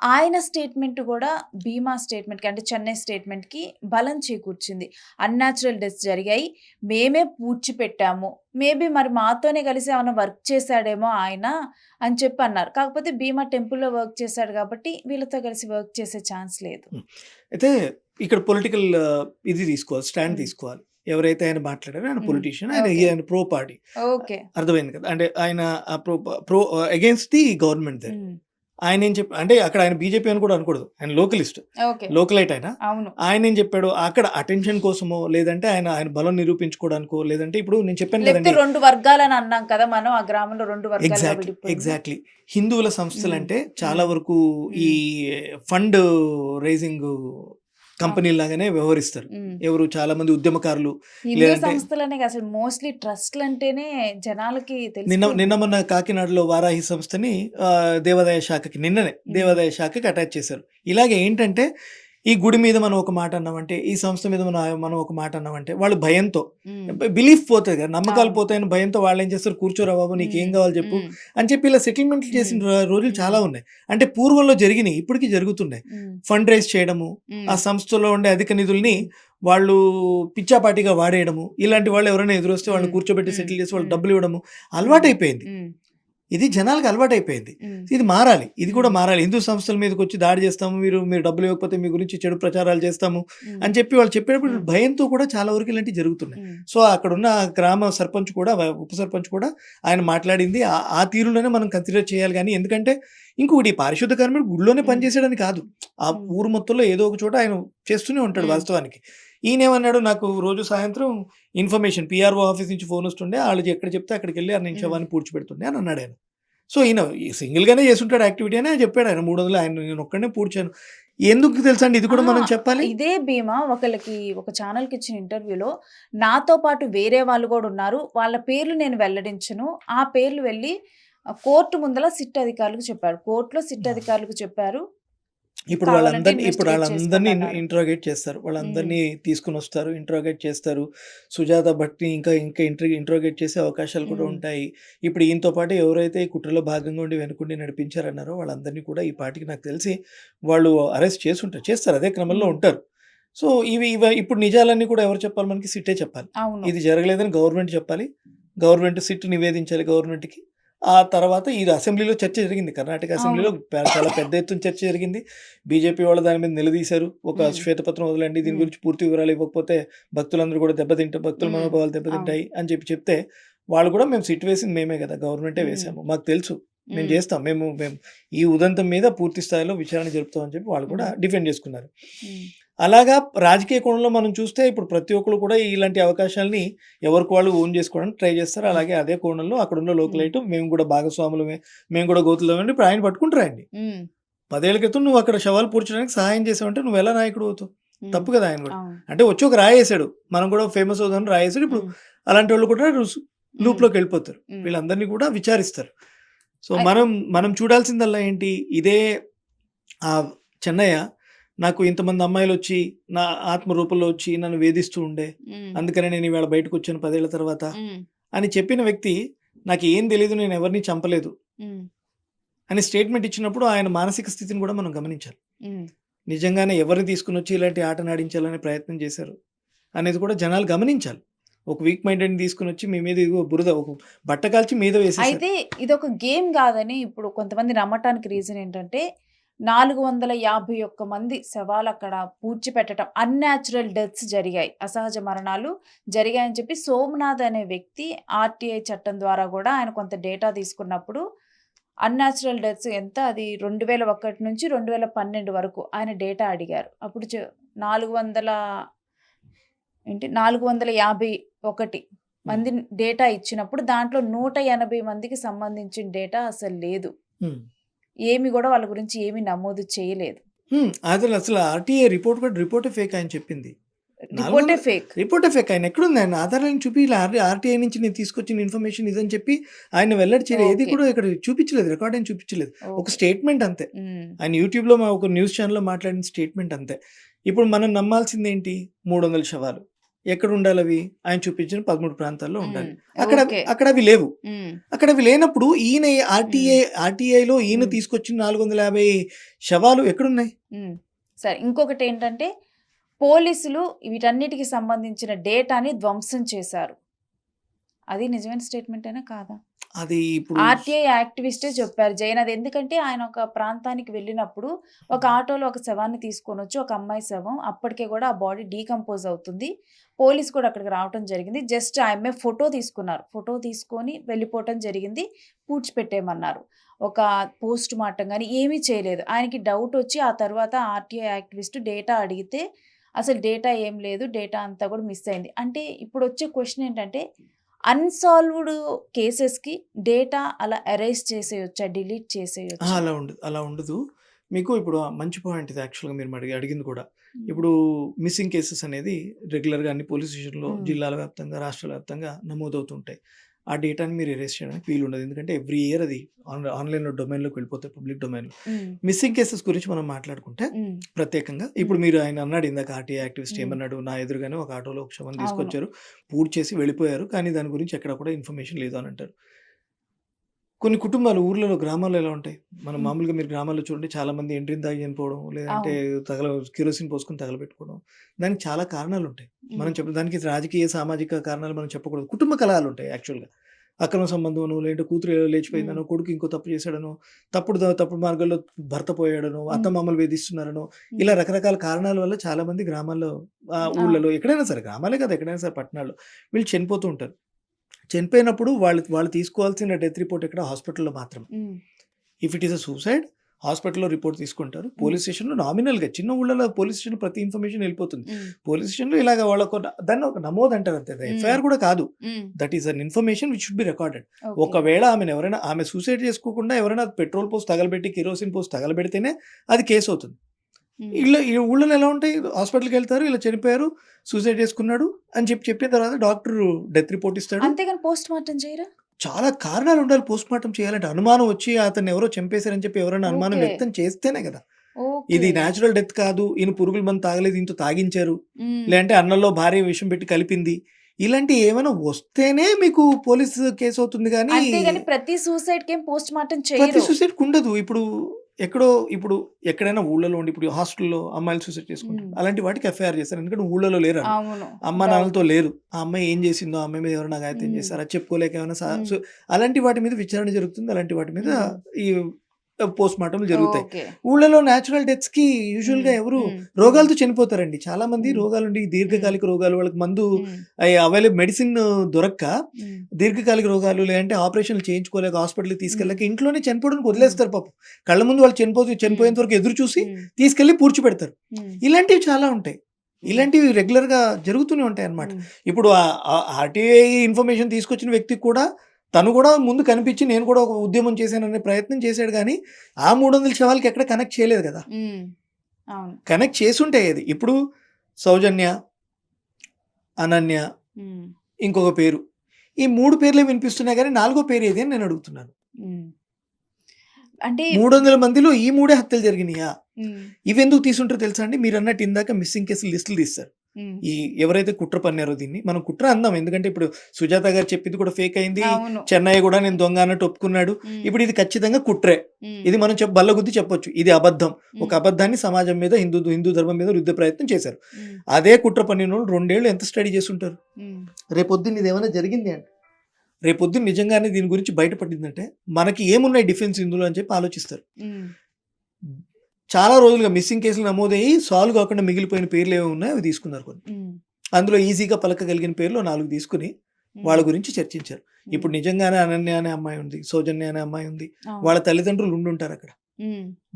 ఆయన స్టేట్మెంట్ కూడా భీమా స్టేట్మెంట్‌కి అంటే చెన్నై స్టేట్మెంట్‌కి బలం చేకూర్చింది. అన్‌న్యాచురల్ డెత్స్ జరిగాయి. మేమే పూడ్చిపెట్టాము. మేబీ మరి మాతోనే కలిసి ఏమన్నా వర్క్ చేశాడేమో ఆయన అని చెప్పి అన్నారు. కాకపోతే భీమా టెంపుల్‌లో వర్క్ చేశాడు కాబట్టి వీళ్ళతో కలిసి వర్క్ చేసే ఛాన్స్ లేదు. హ్మ్. అయితే ఇక్కడ పొలిటికల్ ఇది తీసుకోవాలి. స్టాండ్ హ్మ్. తీసుకోవాలి. ఎవరైతే ఆయన మాట్లాడారో ఆయన హ్మ్. పొలిటీషియన్. ఓకే. ఆయన ప్రో పార్టీ. ఓకే. అర్థమైంది కదా! అంటే ఆయన pro against the government there. హ్మ్. ఆయనేం అంటే అక్కడ ఆయన బీజేపీ అని కూడా అనకూడదు. ఆయన లోకలిస్ట్. ఓకే. లోకలైట్ ఆయన. అవును. ఆయనేం చెప్పాడు అక్కడ అటెన్షన్ కోసమో, లేదంటే ఆయన బలం నిరూపించుకోవడానికో, లేదంటే ఇప్పుడు నేను చెప్పాను లేకపోతే కదండీ! 2 వర్గాలని అన్నాం కదా! మనం ఆ గ్రామంలో 2 వర్గాలుగా విడిపోయింది. ఎగ్జాక్ట్‌లీ. హిందువుల హ్మ్. సంస్థలంటే చాలా హ్మ్. వరకు ఈ హ్మ్. ఫండ్ రైజింగ్ అవును. కంపెనీలాగానే వ్యవహరిస్తారు. హ్మ్. ఎవరు చాలామంది ఉద్యమకారులు హిందూ లేదంటే సంస్థలనే కాదు అసలు మోస్ట్‌లీ ట్రస్ట్‌లంటేనే జనాలకి నిన్న తెలిసిపోయింది. మొన్న కాకినాడలో వారాహి సంస్థని దేవాదాయ శాఖకి నిన్ననే హ్మ్. దేవాదాయ శాఖకి అటాచ్ చేశారు. ఇలాగ ఏంటంటే ఈ గుడి మీద మనం ఒక మాట అన్నామంటే, ఈ సంస్థ మీద మనం ఒక మాట అన్నామంటే వాళ్ళు భయంతో హ్మ్. బిలీఫ్ పోతది కదా! నమ్మకాలు అవును. పోతాయని భయంతో వాళ్ళేం చేస్తారు, "కూర్చోరా బాబు నీకేం హ్మ్. కావాలో చెప్పు" హ్మ్. అని చెప్పి ఇలా సెటిల్మెంట్‌లు హ్మ్. చేసిన రోజులు హ్మ్. చాలా ఉన్నాయి. అంటే పూర్వంలో జరిగినియి. ఇప్పటికి జరుగుతున్నాయి. హ్మ్. ఫండ్ రైజ్ చేయడము, ఆ హ్మ్. సంస్థలో ఉండే అధిక నిధుల్ని హ్మ్. వాళ్ళు పిచ్చాపాటిగా వాడేయడము. ఇలాంటి హ్మ్. వాళ్ళు ఎవరైనా ఎదురొస్తే వాళ్ళని హ్మ్. కూర్చోబెట్టి హ్మ్. సెటిల్ చేసి వాళ్ళకి హ్మ్. డబ్బులు ఇవ్వడము హ్మ్. అలవాటైపోయింది. హ్మ్. ఇది జనాలకి అలవాటైపోయింది. హ్మ్. ఇది మారాలి. ఇది కూడా హ్మ్. మారాలి. హిందూ సంస్థల మీదకొచ్చి దాడి చేస్తాము. మీరు డబ్బులు ఇవ్వకపోతే మీ గురించి చెడు ప్రచారాలు చేస్తాము హ్మ్. అని చెప్పి వాళ్ళు చెప్పేటప్పుడు హ్మ్. భయంతో కూడా చాలా వరకు ఇలాంటివి జరుగుతున్నాయి. హ్మ్. సో, అక్కడున్న గ్రామ సర్పంచ్ కూడా ఉప సర్పంచ్ కూడా ఆయన మాట్లాడింది ఆ తీరులోనే మనం కన్సిడర్ చేయాలి గానీ ఎందుకంటే ఇంకొకటి పారిశుద్ధ కార్మికుడు గుడిలోనే హ్మ్. పనిచేసాడని కాదు. ఆ హ్మ్. ఊరు మొత్తంలో ఏదో ఒక చోట ఆయన చేస్తూనే ఉంటాడు హ్మ్. వాస్తవానికి. ఈయనేమన్నాడు నాకు రోజు సాయంత్రం ఇన్ఫర్మేషన్ పీఆర్ఓ ఆఫీస్ నుంచి ఫోనొస్తుండే ఆళ్ళు ఎక్కడ చెప్తే అక్కడికెళ్ళి నేను హ్మ్. శవాన్ని పూడ్చిపెడుతుండే అని అన్నాడాయన. సో, ఈయన సింగిల్‌గానే చేసుంటాడు యాక్టివిటీ అనే చెప్పాడాయన. 300 నేనొక్కడినే పూడ్చాను. ఎందుకు తెలుసండి ఇది కూడా అహా! మనం చెప్పాలి? ఇదే భీమా ఒకళ్ళకి ఒక ఛానెల్‌కి ఇచ్చిన ఇంటర్వ్యూలో నాతో పాటు వేరే వాళ్ళు గూడా ఉన్నారు. వాళ్ళ పేర్లు నేను వెల్లడించను. ఆ పేర్లు వెళ్లి కోర్ట్ ముందల సిట్ అధికారులకు చెప్పారు. కోర్ట్‌లో సిట్ అవును. అధికారులకు చెప్పారు. కావాలంటే ఇప్పుడు ఇన్వెస్టిగేట్ చేసుకోండి వాళ్ళందరిని అన్నారు. ఇంట్రాగేట్ చేస్తారు. హ్మ్. వాళ్ళందరినీ తీసుకొనొస్తారు. ఇంట్రాగేట్ చేస్తారు. సుజాత భట్‌ని ఇంకా ఇంట్రాగేట్ చేసే అవకాశాలు కూడా హ్మ్. ఉంటాయి. ఇప్పుడు ఈయనతో పాటు ఎవరైతే ఈ కుట్రలో భాగంగా ఉండి వెనకుండి నడిపించారన్నారో వాళ్ళందరినీ కూడా ఈ పాటికి నాకు తెలిసి వాళ్ళు అరెస్ట్ చేసుంటారు. చేస్తారు. అదే క్రమంలో హ్మ్. ఉంటారు. సో, ఇప్పుడు నిజాలన్నీ కూడా ఎవరు చెప్పాలి మనకి? సిట్టే చెప్పాలి. అవును. ఇది జరగలేదని గవర్నమెంట్ చెప్పాలి. సిట్ నివేదించాలి గవర్నమెంట్‌కి. ఆ తర్వాత ఇది అసెంబ్లీలో చర్చ జరిగింది. కర్ణాటక అసెంబ్లీలో అవును. చాలా పెద్ద ఎత్తున చర్చ జరిగింది. బీజేపీ వాళ్ళు దాని మీద నిలదీశారు. ఒక హ్మ్. శ్వేతపత్రం వదలండి. దీని హ్మ్. గురించి పూర్తి వివరాలు ఇవ్వకపోతే భక్తులందరూ కూడా భక్తుల హ్మ్. మనోభావాలు అవును. దెబ్బతింటాయి అని చెప్తే వాళ్ళు కూడా మేము సిట్ వేసింది మేమే కదా! గవర్నమెంటే హ్మ్. వేసాము. మాకు తెలుసు. మేము హ్మ్. చేస్తాం. మేము ఈ ఉదంతం మీద పూర్తి స్థాయిలో విచారణ జరుపుతాం అని చెప్పి వాళ్ళు కూడా హ్మ్. డిఫెండ్ చేసుకున్నారు. హ్మ్. అలాగా రాజకీయ కోణంలో మనం చూస్తే ఇప్పుడు ప్రతి ఒక్కళ్ళు కూడా ఇలాంటి అవకాశాల్ని ఎవరికి వాళ్ళు ఓన్ చేసుకోవడానికి ట్రై చేస్తారు. హ్మ్. అలాగే అదే కోణంలో అక్కడున్న హ్మ్. లోకలైట్ మేము కూడా భాగస్వాములమే, మేము కూడా గోతులమని ఇప్పుడు ఆయన పట్టుకుంటారు ఆయన్ని. హ్మ్. 10 ఏళ్ల క్రితం నువ్వు అక్కడ శవాలు పూడ్చడానికి సహాయం చేసావంటే నువ్వెలా నాయకుడు అవుతావు? హ్మ్. తప్పు కదా ఆయన కూడా. అవును. అంటే వచ్చి ఒక రాయేసాడు. మనం కూడా ఫేమస్ అవుదామని రాయేసాడు. ఇప్పుడు హ్మ్. అలాంటోళ్ళు కూడా హ్మ్. లూప్‌లోకెళ్ళిపోతారు. హ్మ్. వీళ్ళందరినీ కూడా విచారిస్తారు. సో, అయ్ మనం చూడాల్సిందల్లా ఏంటి? ఇదే చెన్నయ్య నాకు ఇంతమంది అమ్మాయిలొచ్చి, నా ఆత్మ రూపంలో వచ్చి నన్ను వేధిస్తూ ఉండే. హ్మ్. అందుకనే నేను ఇవాళ బయటకొచ్చాను 10 ఏళ్ల తర్వాత హ్మ్. అని చెప్పిన వ్యక్తి, నాకేం తెలీదు నేనెవరిని చంపలేదు హ్మ్. అని స్టేట్మెంట్ ఇచ్చినప్పుడు ఆయన మానసిక స్థితిని కూడా మనం గమనించాలి. హ్మ్. నిజంగానే ఎవరిని తీసుకొనొచ్చి ఇలాంటి ఆటనాడించాలనే ప్రయత్నం చేశారు అనేది కూడా జనాలు గమనించాలి. ఒక వీక్ మైండెడ్‌ని తీసుకొనొచ్చి మీ మీద ఇదిగో బురద ఒక బట్ట కాల్చి మీద వేసేసారు. అయితే ఇదొక గేమ్ గాదని ఇప్పుడు కొంతమంది నమ్మటానికి రీజన్ ఏంటంటే, 451 మంది శవాలక్కడ పూడ్చిపెట్టటం అన్‌న్యాచురల్ డెత్స్ జరిగాయి. అసహజ మరణాలు జరిగాయని చెప్పి సోమనాథ్ అనే వ్యక్తి ఆర్‌టీఐ చట్టం ద్వారా గూడా ఆయన కొంత డేటా తీసుకున్నప్పుడు అన్‌న్యాచురల్ డెత్స్ ఎంత అది 2001 నుంచి 2012 వరకు ఆయన డేటా అడిగారు. అప్పుడు 400 451 మంది డేటా ఇచ్చినప్పుడు దాంట్లో 180 మందికి సంబంధించిన డేటా అసలు లేదు. ఏమి కూడా వాళ్ళ గురించి ఏమి నమోదు చేయలేదు. అసలు ఆర్టీఏ రిపోర్టే ఫేక్ ఆయన చెప్పింది. రిపోర్టే ఫేక్. రిపోర్టే ఫేక్. ఆయన ఎక్కడుంది? ఆయన ఆధారాలను చూపి ఇలా ఆర్టీఐ నుంచి నేను తీసుకొచ్చిన ఇన్ఫర్మేషన్ ఇదని చెప్పి ఆయన వెల్లడి చేయలేదు. ఏది కూడా ఇక్కడ చూపించలేదు, రికార్డ్ అయిన చూపించలేదు. ఒక స్టేట్మెంట్ అంతే. ఆయన యూట్యూబ్లో ఒక న్యూస్ ఛానల్లో మాట్లాడిన స్టేట్మెంట్ అంతే. ఇప్పుడు మనం నమ్మాల్సింది ఏంటి? 300 శవాలు ఎక్కడ ఉండాలి? అవి ఆయన చూపించిన 13 ప్రాంతాల్లో ఉండాలి. అక్కడ అవి లేవు. అక్కడ అవి లేనప్పుడు ఈయన ఆర్టీఐలో ఈయన తీసుకొచ్చిన 450 శవాలు ఎక్కడున్నాయి? సరే, ఇంకొకటి ఏంటంటే పోలీసులు వీటన్నిటికి సంబంధించిన డేటాని ధ్వంసం చేశారు. అది నిజమైన స్టేట్మెంట్ అయినా కాదా? అది ఇప్పుడు ఆర్టీఐ యాక్టివిస్టే చెప్పారు జైన్. అది ఎందుకంటే ఆయన ఒక ప్రాంతానికి వెళ్ళినప్పుడు ఒక ఆటోలో ఒక శవాన్ని తీసుకొని వచ్చి, ఒక అమ్మాయి శవం, అప్పటికే కూడా ఆ బాడీ డీకంపోజ్ అవుతుంది. పోలీస్ కూడా అక్కడికి రావడం జరిగింది. జస్ట్ ఆమె ఫోటో తీసుకున్నారు. ఫోటో తీసుకొని వెళ్ళిపోవటం జరిగింది. పూడ్చిపెట్టేయమన్నారు. ఒక పోస్ట్ మార్టం కానీ ఏమీ చేయలేదు. ఆయనకి డౌట్ వచ్చి ఆ తర్వాత ఆర్టీఐ యాక్టివిస్ట్ డేటా అడిగితే అసలు డేటా ఏం లేదు, డేటా అంతా కూడా మిస్ అయింది. అంటే ఇప్పుడు వచ్చే క్వశ్చన్ ఏంటంటే అన్సాల్వ్డ్ కేసెస్కి డేటా అలా ఎరేజ్ చేసేయొచ్చా, డిలీట్ చేసేయొచ్చా? అలా ఉండదు. మీకు ఇప్పుడు మంచి పాయింట్ ఇది. యాక్చువల్గా మీరు అడిగింది కూడా. ఇప్పుడు మిస్సింగ్ కేసెస్ అనేది రెగ్యులర్గా అన్ని పోలీస్ స్టేషన్లో జిల్లాల వ్యాప్తంగా, రాష్ట్రాల వ్యాప్తంగా నమోదవుతుంటాయి. ఆ డేటాని మీరు ఎరేస్ చేయడానికి వీలు ఉండదు. ఎందుకంటే ఎవ్రీ ఇయర్ అది ఆన్లైన్లో డొమైన్లోకి వెళ్ళిపోతాయి, పబ్లిక్ డొమైన్లో. మిస్సింగ్ కేసెస్ గురించి మనం మాట్లాడుకుంటే ప్రత్యేకంగా ఇప్పుడు మీరు ఆయన అన్నాడు ఇందాక, ఆర్టీఐ యాక్టివిస్ట్ ఏమన్నాడు? నా ఎదురుగానే ఒక ఆటోలో ఒక శవం తీసుకొచ్చారు, పూర్తి చేసి వెళ్ళిపోయారు, కానీ దాని గురించి ఎక్కడ కూడా ఇన్ఫర్మేషన్ లేదు అని అంటారు. కొన్ని కుటుంబాలు ఊర్లలో, గ్రామాల్లో ఎలా ఉంటాయి? మనం మామూలుగా మీరు గ్రామాల్లో చూడండి, చాలా మంది ఎంట్రీని తాగి చనిపోవడం, లేదంటే కిరోసిన్ పోసుకొని తగలబెట్టుకోవడం. దానికి చాలా కారణాలు ఉంటాయి. మనం దానికి రాజకీయ, సామాజిక కారణాలు మనం చెప్పకూడదు. కుటుంబ కలహాలు ఉంటాయి. యాక్చువల్గా అక్రమ సంబంధమనో, లేదంటే కూతురు లేచిపోయిందనో, కొడుకు ఇంకో తప్పు చేశాడనో, తప్పుడు మార్గంలో భర్త పోయాడనో, అత్తమామలు వేధిస్తున్నారనో, ఇలా రకరకాల కారణాల వల్ల చాలా మంది గ్రామాల్లో, ఊళ్ళలో, ఎక్కడైనా సరే, గ్రామాలే కదా, ఎక్కడైనా సరే పట్టణాల్లో వీళ్ళు చనిపోతూ ఉంటారు. చనిపోయినప్పుడు వాళ్ళు తీసుకోవాల్సిన డెత్ రిపోర్ట్ ఎక్కడ? హాస్పిటల్లో మాత్రం. If it is a suicide, హాస్పిటల్లో రిపోర్ట్ తీసుకుంటారు. పోలీస్ స్టేషన్లో నామినల్గా, చిన్న ఊళ్ళలో పోలీస్ స్టేషన్ ప్రతి ఇన్ఫర్మేషన్ వెళ్ళిపోతుంది. పోలీస్ స్టేషన్లో ఇలాగ వాళ్ళకు దాన్ని ఒక నమోదు అంటారు అంతే. ఎఫ్ఐఆర్ కూడా కాదు. That is an information which should be recorded. ఒకవేళ ఆమె సూసైడ్ చేసుకోకుండా ఎవరైనా పెట్రోల్ పోస్ట్ తగలబెట్టి, కిరోసిన్ పోస్ట్ తగలబెడితేనే అది కేసు అవుతుంది. ఈ ఊళ్ళలో ఎలా ఉంటాయి? హాస్పిటల్కి వెళ్తారు, ఇలా చనిపోయారు, సూసైడ్ చేసుకున్నాడు అని చెప్పిన తర్వాత డాక్టర్ డెత్ రిపోర్ట్ ఇస్తాడు. అంతేగాని పోస్ట్ మార్టం చేయరా? చాలా కారణాలు ఉండాలి పోస్ట్ మార్టం చేయాలంటే. అనుమానం వచ్చి అతను ఎవరో చంపేశారని చెప్పి ఎవరైనా అనుమానం వ్యక్తం చేస్తేనే కదా. ఇది న్యాచురల్ డెత్ కాదు, ఈయన పురుగుల మందు తాగలేదు, ఇంత తాగించారు, లేదంటే అన్నంలో భారీ విషం పెట్టి కలిపింది, ఇలాంటి ఏమైనా వస్తేనే మీకు పోలీస్ కేసు అవుతుంది. కానీ ప్రతి సూసైడ్ కి పోస్ట్ మార్టం ప్రతి సూసైడ్ ఉండదు. ఇప్పుడు ఎక్కడైనా ఊళ్ళలో ఉండి, ఇప్పుడు హాస్టల్లో అమ్మాయిలు సూసైడ్ చేసుకుంటారు, అలాంటి వాటికి ఎఫ్ఐఆర్ చేస్తారు. ఎందుకంటే ఊళ్ళలో లేరు, అమ్మ నాన్నలతో లేరు. ఆ అమ్మాయి ఏం చేసిందో, ఆ అమ్మాయి మీద ఎవరైనా గాయత్యం చేస్తారా చెప్పుకోలేక ఏమైనా, అలాంటి వాటి మీద విచారణ జరుగుతుంది. అలాంటి వాటి మీద ఈ పోస్ట్ మార్టం జరుగుతాయి. ఊళ్ళలో న్యాచురల్ డెత్స్ కి యూజువల్ గా ఎవరు రోగాలతో చనిపోతారండి. చాలా మంది రోగాలుండి, దీర్ఘకాలిక రోగాలు, వాళ్ళకి మందు అవైలబుల్ మెడిసిన్ దొరక్క దీర్ఘకాలిక రోగాలు, లేదంటే ఆపరేషన్లు చేయించుకోలేక హాస్పిటల్కి తీసుకెళ్ళక ఇంట్లోనే చనిపోవడానికి వదిలేస్తారు. పాపం కళ్ళ ముందు వాళ్ళు చనిపోయేంత వరకు ఎదురు చూసి తీసుకెళ్లి పూడ్చిపెడతారు. ఇలాంటివి చాలా ఉంటాయి. ఇలాంటివి రెగ్యులర్ గా జరుగుతూనే ఉంటాయి అన్నమాట. ఇప్పుడు ఆర్టీఐ ఇన్ఫర్మేషన్ తీసుకొచ్చిన వ్యక్తికి కూడా తను కూడా ముందు కనిపించి నేను కూడా ఒక ఉద్యమం చేశాననే ప్రయత్నం చేశాడు. కానీ ఆ 300 శవాలకి ఎక్కడ కనెక్ట్ చేయలేదు కదా. కనెక్ట్ చేసుంటే అది. ఇప్పుడు సౌజన్య, అనన్య, ఇంకొక పేరు, ఈ 3 పేర్లే వినిపిస్తున్నాయి. కానీ 4వ పేరు ఏది అని నేను అడుగుతున్నాను. అంటే 300 మందిలో ఈ 3 హత్యలు జరిగినాయా? ఇవెందుకు తీసుంటారో తెలుసా అండి? మీరు అన్నట్టు ఇందాక మిస్సింగ్ కేసులు లిస్టులు తీస్తారు. ఈ ఎవరైతే కుట్ర పన్నారో, దీన్ని మనం కుట్ర అందాం. ఎందుకంటే ఇప్పుడు సుజాత గారు చెప్పింది కూడా ఫేక్ అయింది, చెన్నై కూడా నేను దొంగ అన్నట్టు ఒప్పుకున్నాడు. ఇప్పుడు ఇది ఖచ్చితంగా కుట్రే. ఇది మనం బల్లగుద్ది చెప్పొచ్చు, ఇది అబద్ధం. ఒక అబద్ధాన్ని సమాజం మీద, హిందూ ధర్మం మీద రుద్దే ప్రయత్నం చేశారు. అదే కుట్ర పన్నిన వాళ్ళు 2 ఏళ్ళు ఎంత స్టడీ చేస్తుంటారు? రేపొద్దున్న ఇది ఏమైనా జరిగింది అంటే, రేపొద్దున్న నిజంగానే దీని గురించి బయటపడిందంటే మనకి ఏమున్నాయి డిఫెన్స్ ఇందులో అని చెప్పి ఆలోచిస్తారు. చాలా రోజులుగా మిస్సింగ్ కేసులు నమోదయ్యి సాల్వ్ కాకుండా మిగిలిపోయిన పేర్లు ఏమి ఉన్నాయో అవి తీసుకున్నారు కొన్ని. అందులో ఈజీగా పలకగలిగిన పేర్లు 4 తీసుకుని వాళ్ళ గురించి చర్చించారు. ఇప్పుడు నిజంగానే అనన్య అనే అమ్మాయి ఉంది, సౌజన్య అనే అమ్మాయి ఉంది, వాళ్ళ తల్లిదండ్రులు ఉండుంటారు అక్కడ.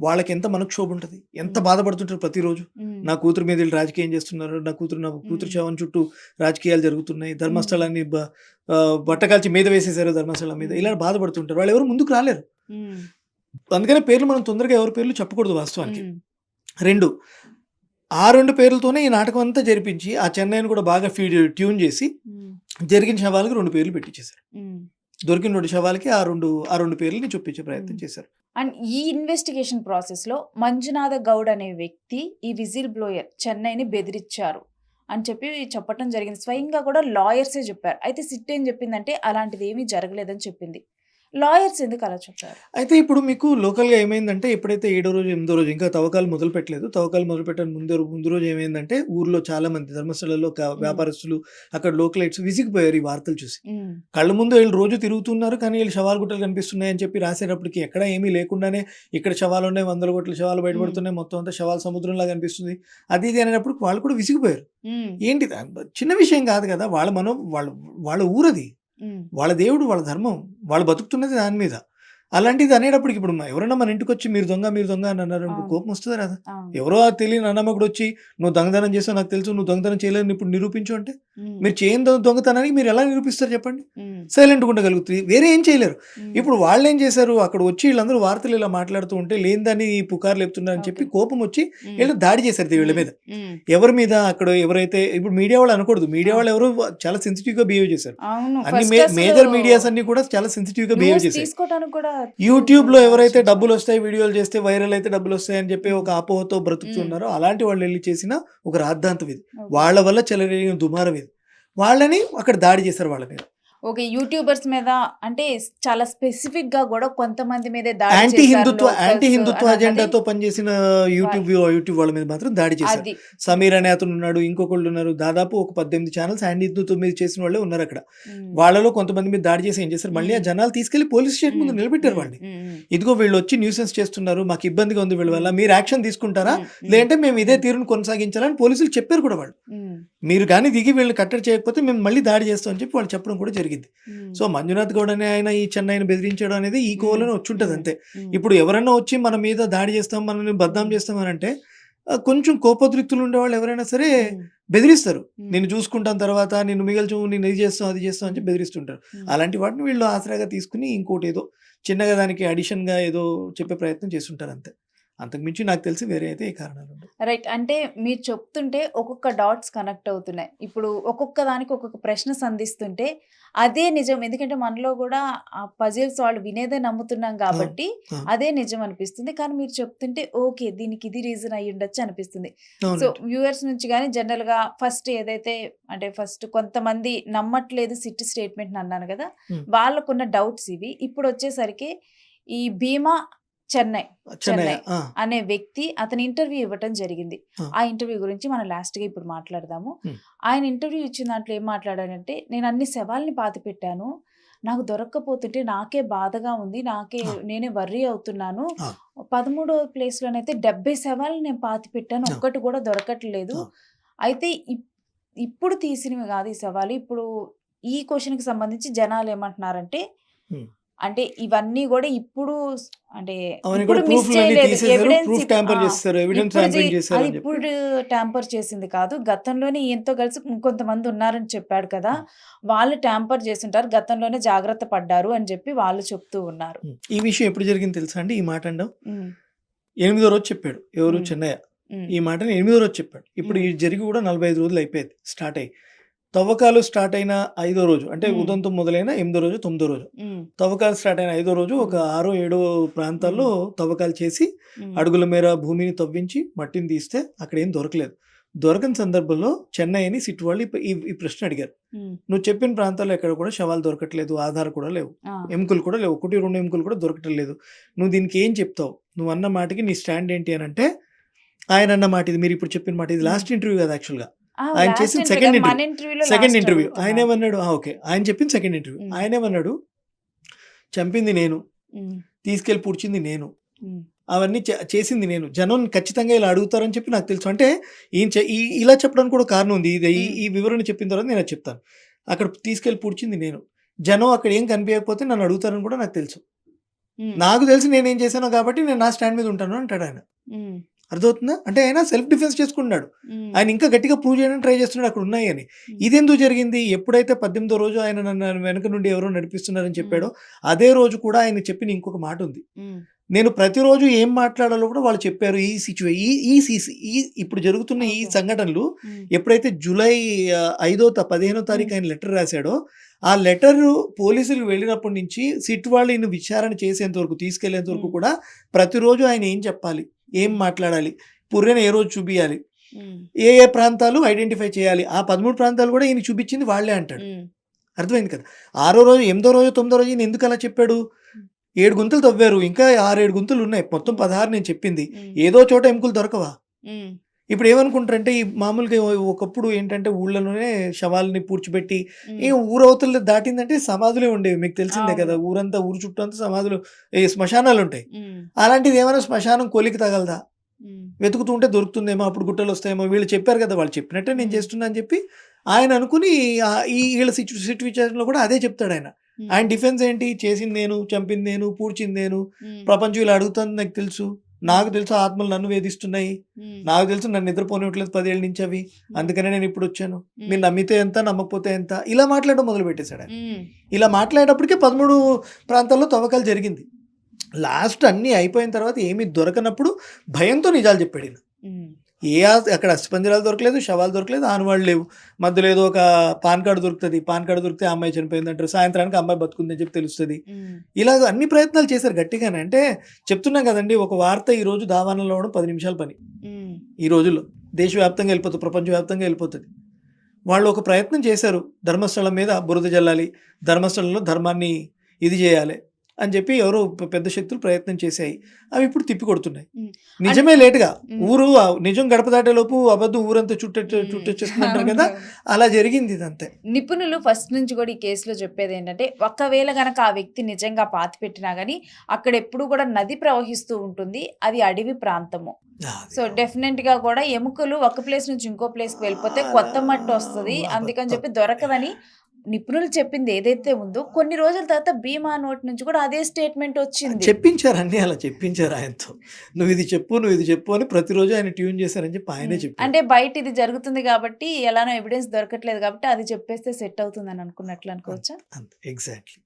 వాళ్ళకి ఎంత మనక్షోభ ఉంటుంది, ఎంత బాధపడుతుంటారు ప్రతిరోజు. నా కూతురు మీద వీళ్ళు రాజకీయం చేస్తున్నారు, నా కూతురు శవం చుట్టూ రాజకీయాలు జరుగుతున్నాయి, ధర్మస్థలాన్ని బట్టకాల్చి మీద వేసేసారు ధర్మస్థలం మీద, ఇలా బాధపడుతుంటారు. వాళ్ళు ఎవరు ముందుకు రాలేరు. అందుకనే పేర్లు మనం తొందరగా ఎవరి పేర్లు చెప్పకూడదు వాస్తవానికి. 2 ఆ 2 పేర్లతోనే ఈ నాటకం అంతా జరిపించి ఆ చెన్నైని కూడా బాగా ట్యూన్ చేసి జరిగిన శవాలకి 2 పేర్లు పెట్టించేశారు. దొరికిన 2 శవాలకి ఆ రెండు పేర్లని చూపించే ప్రయత్నం చేశారు. అండ్ ఈ ఇన్వెస్టిగేషన్ ప్రాసెస్ లో మంజునాథ గౌడ్ అనే వ్యక్తి ఈ విజిల్ బ్లోయర్ చెన్నైని బెదిరించారు అని చెప్పి చెప్పడం జరిగింది. స్వయంగా కూడా లాయర్సే చెప్పారు. అయితే సిట్ ఏం చెప్పిందంటే అలాంటిది ఏమీ జరగలేదని చెప్పింది. లాయర్స్ ఎందుకు అలా చెప్పారు? అయితే ఇప్పుడు మీకు లోకల్గా ఏమైందంటే, ఎప్పుడైతే 7వ రోజు 8వ రోజు ఇంకా తవ్వకాలు మొదలు పెట్టలేదు, తవ్వకాలు మొదలు పెట్టిన ముందు రోజు ఏమైందంటే, ఊర్లో చాలా మంది ధర్మస్థలలో వ్యాపారస్తులు, అక్కడ లోకలైట్స్ విసిగిపోయారు ఈ వార్తలు చూసి. కళ్ళ ముందు వీళ్ళు రోజు తిరుగుతున్నారు, కానీ వీళ్ళు శవాల గుట్టలు కనిపిస్తున్నాయని చెప్పి రాసేటప్పటికి ఎక్కడ ఏమీ లేకుండానే ఇక్కడ శవాలు ఉన్నాయి, 100 కోట్ల శవాలు బయటపడుతున్నాయి, మొత్తం అంతా శవాల సముద్రంలా కనిపిస్తుంది, అది ఇది అనేటప్పుడు వాళ్ళు కూడా విసిగిపోయారు. ఏంటి చిన్న విషయం కాదు కదా, వాళ్ళ ఊరది, వాళ్ళ దేవుడు, వాళ్ళ ధర్మం, వాళ్ళు బతుకుతున్నది దాని మీద. అలాంటిది అనేటప్పటికి ఇప్పుడు ఎవరైనా మన ఇంటికి వచ్చి మీరు దొంగ అని అన్నారు, కోపం వస్తుంది కదా. ఎవరో తెలియని అన్నమ్మకుడు వచ్చి నువ్వు దొంగతనం చేస్తావు నాకు తెలుసు, నువ్వు దొంగతనం చేయలేదని ఇప్పుడు నిరూపించు అంటే మీరు చేయని దొంగతనానికి మీరు ఎలా నిరూపిస్తారు చెప్పండి? సైలెంట్గా ఉండగలుగుతుంది, వేరే ఏం చేయలేరు. ఇప్పుడు వాళ్ళు ఏం చేశారు, అక్కడ వచ్చి వీళ్ళందరూ వార్తలు ఇలా మాట్లాడుతూ ఉంటే లేదని పుకార్లు చెప్తున్నారని చెప్పి కోపం వచ్చి వీళ్ళు దాడి చేశారు వీళ్ళ మీద. ఎవరి మీద? అక్కడ ఎవరైతే ఇప్పుడు మీడియా వాళ్ళు అనకూడదు, మీడియా వాళ్ళు ఎవరు చాలా సెన్సిటివ్ గా బిహేవ్ చేశారు. అన్ని మేజర్ మీడియాస్ అన్ని కూడా చాలా సెన్సిటివ్ గా బిహేవ్ చేశారు. యూట్యూబ్ లో ఎవరైతే డబ్బులు వస్తాయి, వీడియోలు చేస్తే వైరల్ అయితే డబ్బులు వస్తాయి అని చెప్పి ఒక అపోహతో బ్రతుకుతున్నారో అలాంటి వాళ్ళు వెళ్ళి చేసిన ఒక రాద్ధాంతం ఇది, వాళ్ళ వల్ల చెలరేగిన దుమారం ఇది. వాళ్ళని అక్కడ దాడి చేశారు వాళ్ళ మీద. ఓకే, యూట్యూబర్స్ మీద అంటే చాలా స్పెసిఫిక్ గా కూడా కొంతమంది మీద యాంటీ హిందుత్వ అజెండాతో పనిచేసిన యూట్యూబ్ వాళ్ళ మీద మాత్రం దాడి చేశారు. సమీర్ అనే అతను ఉన్నాడు, ఇంకొకళ్ళు ఉన్నారు, దాదాపు ఒక 18 ఛానల్స్ యాంటీ హిందుత్వం మీద చేసిన వాళ్ళే ఉన్నారు అక్కడ. వాళ్ళలో కొంతమంది మీద దాడి చేసి ఏం చేశారు, మళ్ళీ ఆ జనాలు తీసుకెళ్లి పోలీస్ స్టేషన్ ముందు నిలబెట్టారు వాళ్ళని. ఇదిగో వీళ్ళు వచ్చి న్యూసెన్స్ చేస్తున్నారు, మాకు ఇబ్బందిగా ఉంది వీళ్ళ వల్ల, మీరు యాక్షన్ తీసుకుంటారా లేదంటే మేము ఇదే తీరును కొనసాగించాలని పోలీసులు చెప్పారు కూడా వాళ్ళు. మీరు కానీ దిగి వీళ్ళని కట్టడి చేయకపోతే మేము మళ్ళీ దాడి చేస్తాం అని చెప్పి వాళ్ళు చెప్పడం కూడా జరిగింది. సో మంజునాథ్ గౌడ్ అనే ఆయన ఈ చెన్నైని బెదిరించడం అనేది ఈ కోవలోనే వచ్చుంటది అంతే. ఇప్పుడు ఎవరైనా వచ్చి మన మీద దాడి చేస్తాం, మనల్ని బద్నాం చేస్తాం అని అంటే కొంచెం కోపోద్రిక్తులు ఉండేవాళ్ళు ఎవరైనా సరే బెదిరిస్తారు. నేను చూసుకుంటాను, తర్వాత నేను మిగల్చు, నేను ఇది చేస్తాం అది చేస్తాం అని చెప్పి బెదిరిస్తుంటారు. అలాంటి వాటిని వీళ్ళు ఆసరాగా తీసుకుని ఇంకోటి ఏదో చిన్నగా దానికి అడిషన్ గా ఏదో చెప్పే ప్రయత్నం చేస్తుంటారు అంతే. అంతకుమించి నాకు తెలిసి వేరే అయితే ఏ కారణాలు ఉండవు. రైట్, అంటే మీరు చెప్తుంటే ఒక్కొక్క డాట్స్ కనెక్ట్ అవుతున్నాయి. ఇప్పుడు ఒక్కొక్క దానికి ఒక్కొక్క ప్రశ్న సంధిస్తుంటే అదే నిజం, ఎందుకంటే మనలో కూడా ఆ పజిల్స్ వాళ్ళు వినేదే నమ్ముతున్నాం కాబట్టి అదే నిజం అనిపిస్తుంది. కానీ మీరు చెప్తుంటే ఓకే దీనికి ఇది రీజన్ అయ్యి ఉండొచ్చు అనిపిస్తుంది. సో వ్యూవర్స్ నుంచి కానీ జనరల్ గా ఫస్ట్ ఏదైతే అంటే ఫస్ట్ కొంతమంది నమ్మట్లేదు సిట్ స్టేట్మెంట్ అన్నాను కదా, వాళ్ళకున్న డౌట్స్ ఇవి. ఇప్పుడు వచ్చేసరికి ఈ భీమా చెన్నై అనే వ్యక్తి అతని ఇంటర్వ్యూ ఇవ్వటం జరిగింది. ఆ ఇంటర్వ్యూ గురించి మనం లాస్ట్ గా ఇప్పుడు మాట్లాడదాము. ఆయన ఇంటర్వ్యూ ఇచ్చిన దాంట్లో ఏం మాట్లాడాడంటే, నేను అన్ని శవాల్ని పాతి పెట్టాను, నాకు దొరక్కపోతుంటే నాకే బాధగా ఉంది, నేనే వర్రీ అవుతున్నాను. 13వ ప్లేస్ లోనైతే 70 శవాలు నేను పాతి పెట్టాను, ఒక్కటి కూడా దొరకట్లేదు. అయితే ఇప్పుడు తీసినవి కాదు ఈ శవాలు. ఇప్పుడు ఈ క్వశ్చన్ కి సంబంధించి జనాలు ఏమంటున్నారంటే, అంటే ఇవన్నీ కూడా ఇప్పుడు అంటే ఇప్పుడు ట్యాంపర్ చేసింది కాదు, గతంలోనే ఈయంతో కలిసి ఇంకొంతమంది ఉన్నారని చెప్పాడు కదా, వాళ్ళు ట్యాంపర్ చేస్తుంటారు, గతంలోనే జాగ్రత్త పడ్డారు అని చెప్పి వాళ్ళు చెప్తూ ఉన్నారు. ఈ విషయం ఎప్పుడు జరిగింది తెలుసా అండి? ఈ మాట అండం 8వ రోజు చెప్పాడు ఎవరు, చెన్నయ్య. ఈ మాటని 8వ రోజు చెప్పాడు. ఇప్పుడు ఇది జరిగి కూడా 45 రోజులు అయిపోయింది స్టార్ట్ అయ్యి. తవ్వకాలు స్టార్ట్ అయిన 5వ రోజు అంటే ఉదంతం మొదలైన 8వ రోజు 9వ రోజు, తవ్వకాలు స్టార్ట్ అయిన 5వ రోజు ఒక 6, 7 ప్రాంతాల్లో తవ్వకాలు చేసి అడుగుల మేర భూమిని తవ్వించి మట్టిని తీస్తే అక్కడ ఏం దొరకలేదు. దొరకని సందర్భంలో చెన్నైని సిట్ వాళ్ళు ఈ ప్రశ్న అడిగారు, నువ్వు చెప్పిన ప్రాంతాల్లో ఎక్కడ కూడా శవాలు దొరకట్లేదు, ఆధార్ కూడా లేవు, ఎముకలు కూడా లేవు, 1, 2 ఎముకలు కూడా దొరకటం లేదు, నువ్వు దీనికి ఏం చెప్తావు, నువ్వు అన్న మాటకి నీ స్టాండ్ ఏంటి అని అంటే, ఆయన అన్న మాట ఇది, మీరు ఇప్పుడు చెప్పిన మాట ఇది లాస్ట్ ఇంటర్వ్యూ కదా యాక్చువల్గా, ఆయన చేసిన సెకండ్ ఇంటర్వ్యూ. ఆయన ఏమన్నాడు, ఓకే ఆయన చెప్పిన సెకండ్ ఇంటర్వ్యూ, ఆయన ఏమన్నాడు, చంపింది నేను, తీసుకెళ్లి పూడ్చింది నేను, అవన్నీ చేసింది నేను, జనం ఖచ్చితంగా ఇలా అడుగుతారని చెప్పి నాకు తెలుసు. అంటే ఇలా చెప్పడానికి కూడా కారణం ఉంది. ఈ వివరణ చెప్పిన తర్వాత నేను అది చెప్తాను. అక్కడ తీసుకెళ్ళి పూడ్చింది నేను. జనం అక్కడ ఏం కనిపించకపోతే నన్ను అడుగుతారని కూడా నాకు తెలుసు. నాకు తెలిసి నేనేం చేశానో కాబట్టి నేను నా స్టాండ్ మీద ఉంటాను అంటాడు ఆయన. అర్థమవుతుందా? అంటే ఆయన సెల్ఫ్ డిఫెన్స్ చేసుకున్నాడు. ఆయన ఇంకా గట్టిగా ప్రూవ్ చేయడానికి ట్రై చేస్తున్నాడు అక్కడ ఉన్నాయి అని. ఇదెందుకు జరిగింది? ఎప్పుడైతే 18వ రోజు ఆయన నన్ను వెనక నుండి ఎవరో నడిపిస్తున్నారని చెప్పాడో అదే రోజు కూడా ఆయన చెప్పిన ఇంకొక మాట ఉంది. నేను ప్రతిరోజు ఏం మాట్లాడాలో కూడా వాళ్ళు చెప్పారు. ఈ ఇప్పుడు జరుగుతున్న ఈ సంఘటనలు ఎప్పుడైతే జూలై 15వ తారీఖు ఆయన లెటర్ రాశాడో ఆ లెటర్ పోలీసులకు వెళ్ళినప్పటి నుంచి సిట్ వాళ్ళు ఈయన విచారణ చేసేంత వరకు తీసుకెళ్లేంత వరకు కూడా ప్రతిరోజు ఆయన ఏం చెప్పాలి, ఏం మాట్లాడాలి, పుర్రెను ఏ రోజు చూపియాలి, ఏ ఏ ప్రాంతాలు ఐడెంటిఫై చేయాలి, ఆ 13 ప్రాంతాలు కూడా ఈయన చూపించింది వాళ్ళే అంటాడు. అర్థమైంది కదా? 6వ రోజు 8వ రోజు 9వ రోజు ఈయన ఎందుకు అలా చెప్పాడు? 7 గుంతలు తవ్వారు, ఇంకా 6-7 గుంతలు ఉన్నాయి, మొత్తం 16 నేను చెప్పింది. ఏదో చోట ఎముకలు దొరకవా? ఇప్పుడు ఏమనుకుంటారంటే ఈ మామూలుగా ఒకప్పుడు ఏంటంటే ఊళ్ళలోనే శవాలని పూడ్చిపెట్టి ఈ ఊరవతలు దాటిందంటే సమాధులే ఉండేవి, మీకు తెలిసిందే కదా. ఊరంతా ఊరు చుట్టూ అంతా సమాధులు, శ్మశానాలు ఉంటాయి. అలాంటిది ఏమైనా శ్మశానం కొలికి తగలదా? వెతుకుతుంటే దొరుకుతుందేమో, అప్పుడు గుట్టలు వస్తాయేమో. వీళ్ళు చెప్పారు కదా, వాళ్ళు చెప్పినట్టే నేను చేస్తున్నా అని చెప్పి ఆయన అనుకుని ఈ వీళ్ళ సిచ్యువేషన్లో కూడా అదే చెప్తాడు ఆయన. ఆయన డిఫెన్స్ ఏంటి? చేసింది నేను, చంపింది నేను, పూడ్చింది నేను, ప్రపంచం ఇలా అడుగుతుంది నాకు తెలుసు, నాకు తెలుసు ఆత్మలు నన్ను వేధిస్తున్నాయి, నాకు తెలుసు నన్ను నిద్రపోనివ్వట్లేదు 10 ఏళ్ళ నుంచి అవి, అందుకనే నేను ఇప్పుడు వచ్చాను, మీరు నమ్మితే ఎంత నమ్మకపోతే ఎంత, ఇలా మాట్లాడడం మొదలు పెట్టేశాడు ఆయన. ఇలా మాట్లాడేటప్పటికే 13 ప్రాంతాల్లో తవ్వకాలు జరిగింది. లాస్ట్ అన్నీ అయిపోయిన తర్వాత ఏమీ దొరకనప్పుడు భయంతో నిజాలు చెప్పాడు ఈయన. అక్కడ అస్థిపంజరాలు దొరకలేదు, శవాలు దొరకలేదు, ఆనవాళ్ళు లేవు. మధ్యలో ఏదో ఒక పాన్ కార్డు దొరుకుతుంది, పాన్ కార్డు దొరికితే అమ్మాయి చనిపోయింది అంటారు, సాయంత్రానికి అమ్మాయి బతుకుందని చెప్పి తెలుస్తుంది. ఇలాగ అన్ని ప్రయత్నాలు చేశారు గట్టిగానే. అంటే చెప్తున్నాం కదండి, ఒక వార్త ఈ రోజు దావానంలో అవడం 10 నిమిషాల పని. ఈ రోజుల్లో దేశవ్యాప్తంగా వెళ్ళిపోతుంది, ప్రపంచవ్యాప్తంగా వెళ్ళిపోతుంది. వాళ్ళు ఒక ప్రయత్నం చేశారు, ధర్మస్థలం మీద బురద జల్లాలి, ధర్మస్థలంలో ధర్మాన్ని ఇది చేయాలి అని చెప్పి ఎవరో పెద్ద శక్తులు ప్రయత్నం చేశాయి. అవి ఇప్పుడు తిప్పి కొడుతున్నాయి. నిజమే లేటుగా, ఊరు నిజం గడప దాటేలోపు అబద్ధం ఊరంతా చుట్టొచ్చేస్తుంటారు కదా, అలా జరిగింది ఇదంతే. నిపుణులు ఫస్ట్ నుంచి కూడా ఈ కేసులో చెప్పేది ఏంటంటే, ఒకవేళ గనక ఆ వ్యక్తి నిజంగా పాతి పెట్టినా గానీ అక్కడ ఎప్పుడు కూడా నది ప్రవహిస్తూ ఉంటుంది, అది అడవి ప్రాంతము. సో డెఫినెట్ గా కూడా ఎముకలు ఒక ప్లేస్ నుంచి ఇంకో ప్లేస్ కి వెళ్ళిపోతే కొత్త మట్టి వస్తుంది, అందుకని చెప్పి దొరకదని నిపుణులు చెప్పింది ఏదైతే ఉందో, కొన్ని రోజుల తర్వాత భీమా నోటి నుంచి కూడా అదే స్టేట్మెంట్ వచ్చింది. చెప్పించారు, అన్ని అలా చెప్పించారు ఆయనతో. నువ్వు ఇది చెప్పు అని ప్రతిరోజు ఆయన ట్యూన్ చేశారని చెప్పి ఆయనే చెప్పారు. అంటే బయట ఇది జరుగుతుంది కాబట్టి, ఎలానో ఎవిడెన్స్ దొరకట్లేదు కాబట్టి అది చెప్పేస్తే సెట్ అవుతుంది అని అనుకున్నట్లు అనుకోవచ్చా? ఎగ్జాక్ట్లీ.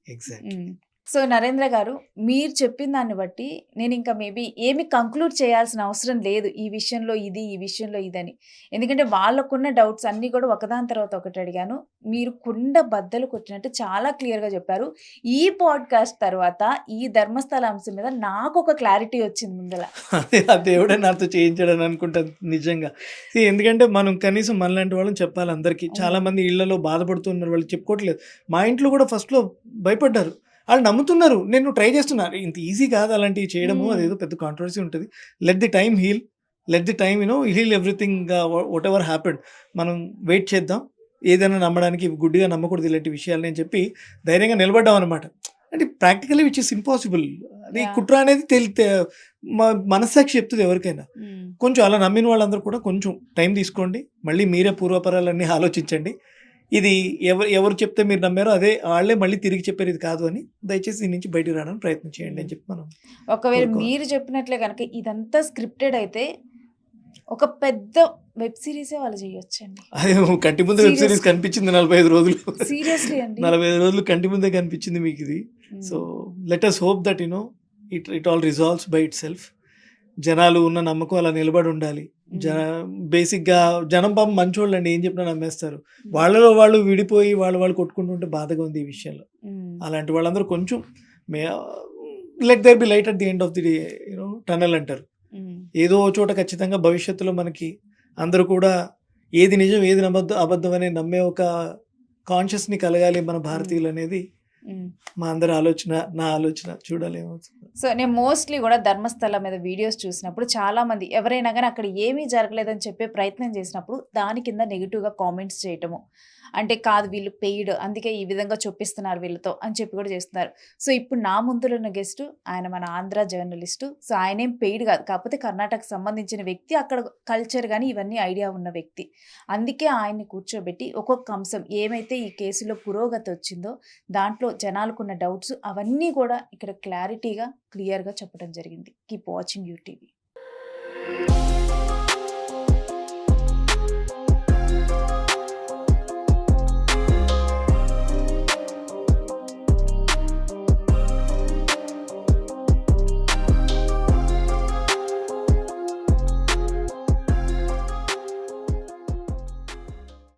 సో నరేంద్ర గారు, మీరు చెప్పిన దాన్ని బట్టి నేను ఇంకా మేబీ ఏమి కంక్లూడ్ చేయాల్సిన అవసరం లేదు, ఈ విషయంలో ఇది, ఈ విషయంలో ఇదని. ఎందుకంటే వాళ్ళకున్న డౌట్స్ అన్నీ కూడా ఒకదాని తర్వాత ఒకటి అడిగాను. మీరు కుండ బద్దలు కొట్టినట్టు చాలా క్లియర్గా చెప్పారు. ఈ పాడ్కాస్ట్ తర్వాత ఈ ధర్మస్థల అంశం మీద నాకు ఒక క్లారిటీ వచ్చింది ముందల. ఆ దేవుడే నాతో చేయించాడని అనుకుంటాను నిజంగా. ఎందుకంటే మనం కనీసం మనలాంటి వాళ్ళని చెప్పాలి అందరికీ. చాలా మంది ఇళ్లలో బాధపడుతున్నారు, వాళ్ళు చెప్పుకోవట్లేదు. మా ఇంట్లో కూడా ఫస్ట్లో భయపడ్డారు, వాళ్ళు నమ్ముతున్నారు, నేను ట్రై చేస్తున్నారు. ఇంత ఈజీ కాదు అలాంటివి చేయడము, అదేదో పెద్ద కాంట్రవర్సీ ఉంటుంది. Let the time heal, heal everything, whatever happened. మనం వెయిట్ చేద్దాం, ఏదైనా నమ్మడానికి గుడ్డిగా నమ్మకూడదు ఇలాంటి విషయాలు అని చెప్పి ధైర్యంగా నిలబడ్డాం అనమాట. అంటే ప్రాక్టికలీ విచ్ ఇస్ ఇంపాసిబుల్. అది కుట్ర అనేది మనస్సాక్షి చెప్తుంది ఎవరికైనా. కొంచెం అలా నమ్మిన వాళ్ళందరూ కూడా కొంచెం టైం తీసుకోండి, మళ్ళీ మీరే పూర్వపరాలన్నీ ఆలోచించండి. ఇది ఎవరు చెప్తే మీరు నమ్మారో అదే వాళ్ళే మళ్ళీ తిరిగి చెప్పారు ఇది కాదు అని. దయచేసి దీని నుంచి బయటకు రావడానికి ప్రయత్నం చేయండి అని చెప్పి మనం. ఒకవేళ మీరు చెప్పినట్లే కనుక ఇదంతా స్క్రిప్టెడ్ అయితే ఒక పెద్ద వెబ్ సిరీసే వాళ్ళు చేయొచ్చండి. అదే కంటి ముందే వెబ్ సిరీస్ కనిపించింది 45 రోజులు. సీరియస్లీ అండి, 45 రోజులు కంటి ముందే కనిపించింది మీకు ఇది. So let us hope that it all resolves by it self. జనాలు ఉన్న నమ్మకం అలా నిలబడి ఉండాలి. బేసిక్గా జనం పాపం మంచోళ్ళు అండి, ఏం చెప్పినా నమ్మేస్తారు. వాళ్ళలో వాళ్ళు విడిపోయి వాళ్ళు కొట్టుకుంటుంటే బాధగా ఉంది ఈ విషయంలో. అలాంటి వాళ్ళందరూ కొంచెం let there be light at the end of the tunnel అంటారు. ఏదో చోట ఖచ్చితంగా భవిష్యత్తులో మనకి అందరూ కూడా ఏది నిజం ఏది అబద్ధం అనే నమ్మే ఒక కాన్షియస్ని కలగాలి మన భారతీయులు అనేది మా అందరి ఆలోచన, నా ఆలోచన. చూడాలి ఏమవుతుంది. సో నేను మోస్ట్లీ కూడా ధర్మస్థల మీద వీడియోస్ చూసినప్పుడు చాలా మంది ఎవరైనా కానీ అక్కడ ఏమీ జరగలేదని చెప్పే ప్రయత్నం చేసినప్పుడు దాని కింద నెగిటివ్గా కామెంట్స్ చేయటము, అంటే కాదు వీళ్ళు పెయిడ్ అందుకే ఈ విధంగా చొప్పిస్తున్నారు వీళ్ళతో అని చెప్పి కూడా చేస్తున్నారు. సో ఇప్పుడు నా ముందులో ఉన్న గెస్ట్ ఆయన మన ఆంధ్ర జర్నలిస్టు. సో ఆయన ఏం పెయిడ్ కాదు, కాకపోతే కర్ణాటకకు సంబంధించిన వ్యక్తి, అక్కడ కల్చర్ కానీ ఇవన్నీ ఐడియా ఉన్న వ్యక్తి. అందుకే ఆయన్ని కూర్చోబెట్టి ఒక్కొక్క అంశం ఏమైతే ఈ కేసులో పురోగతి వచ్చిందో దాంట్లో జనాలకున్న డౌట్స్ అవన్నీ కూడా ఇక్కడ క్లారిటీగా క్లియర్గా చెప్పడం జరిగింది. Keep watching UTV.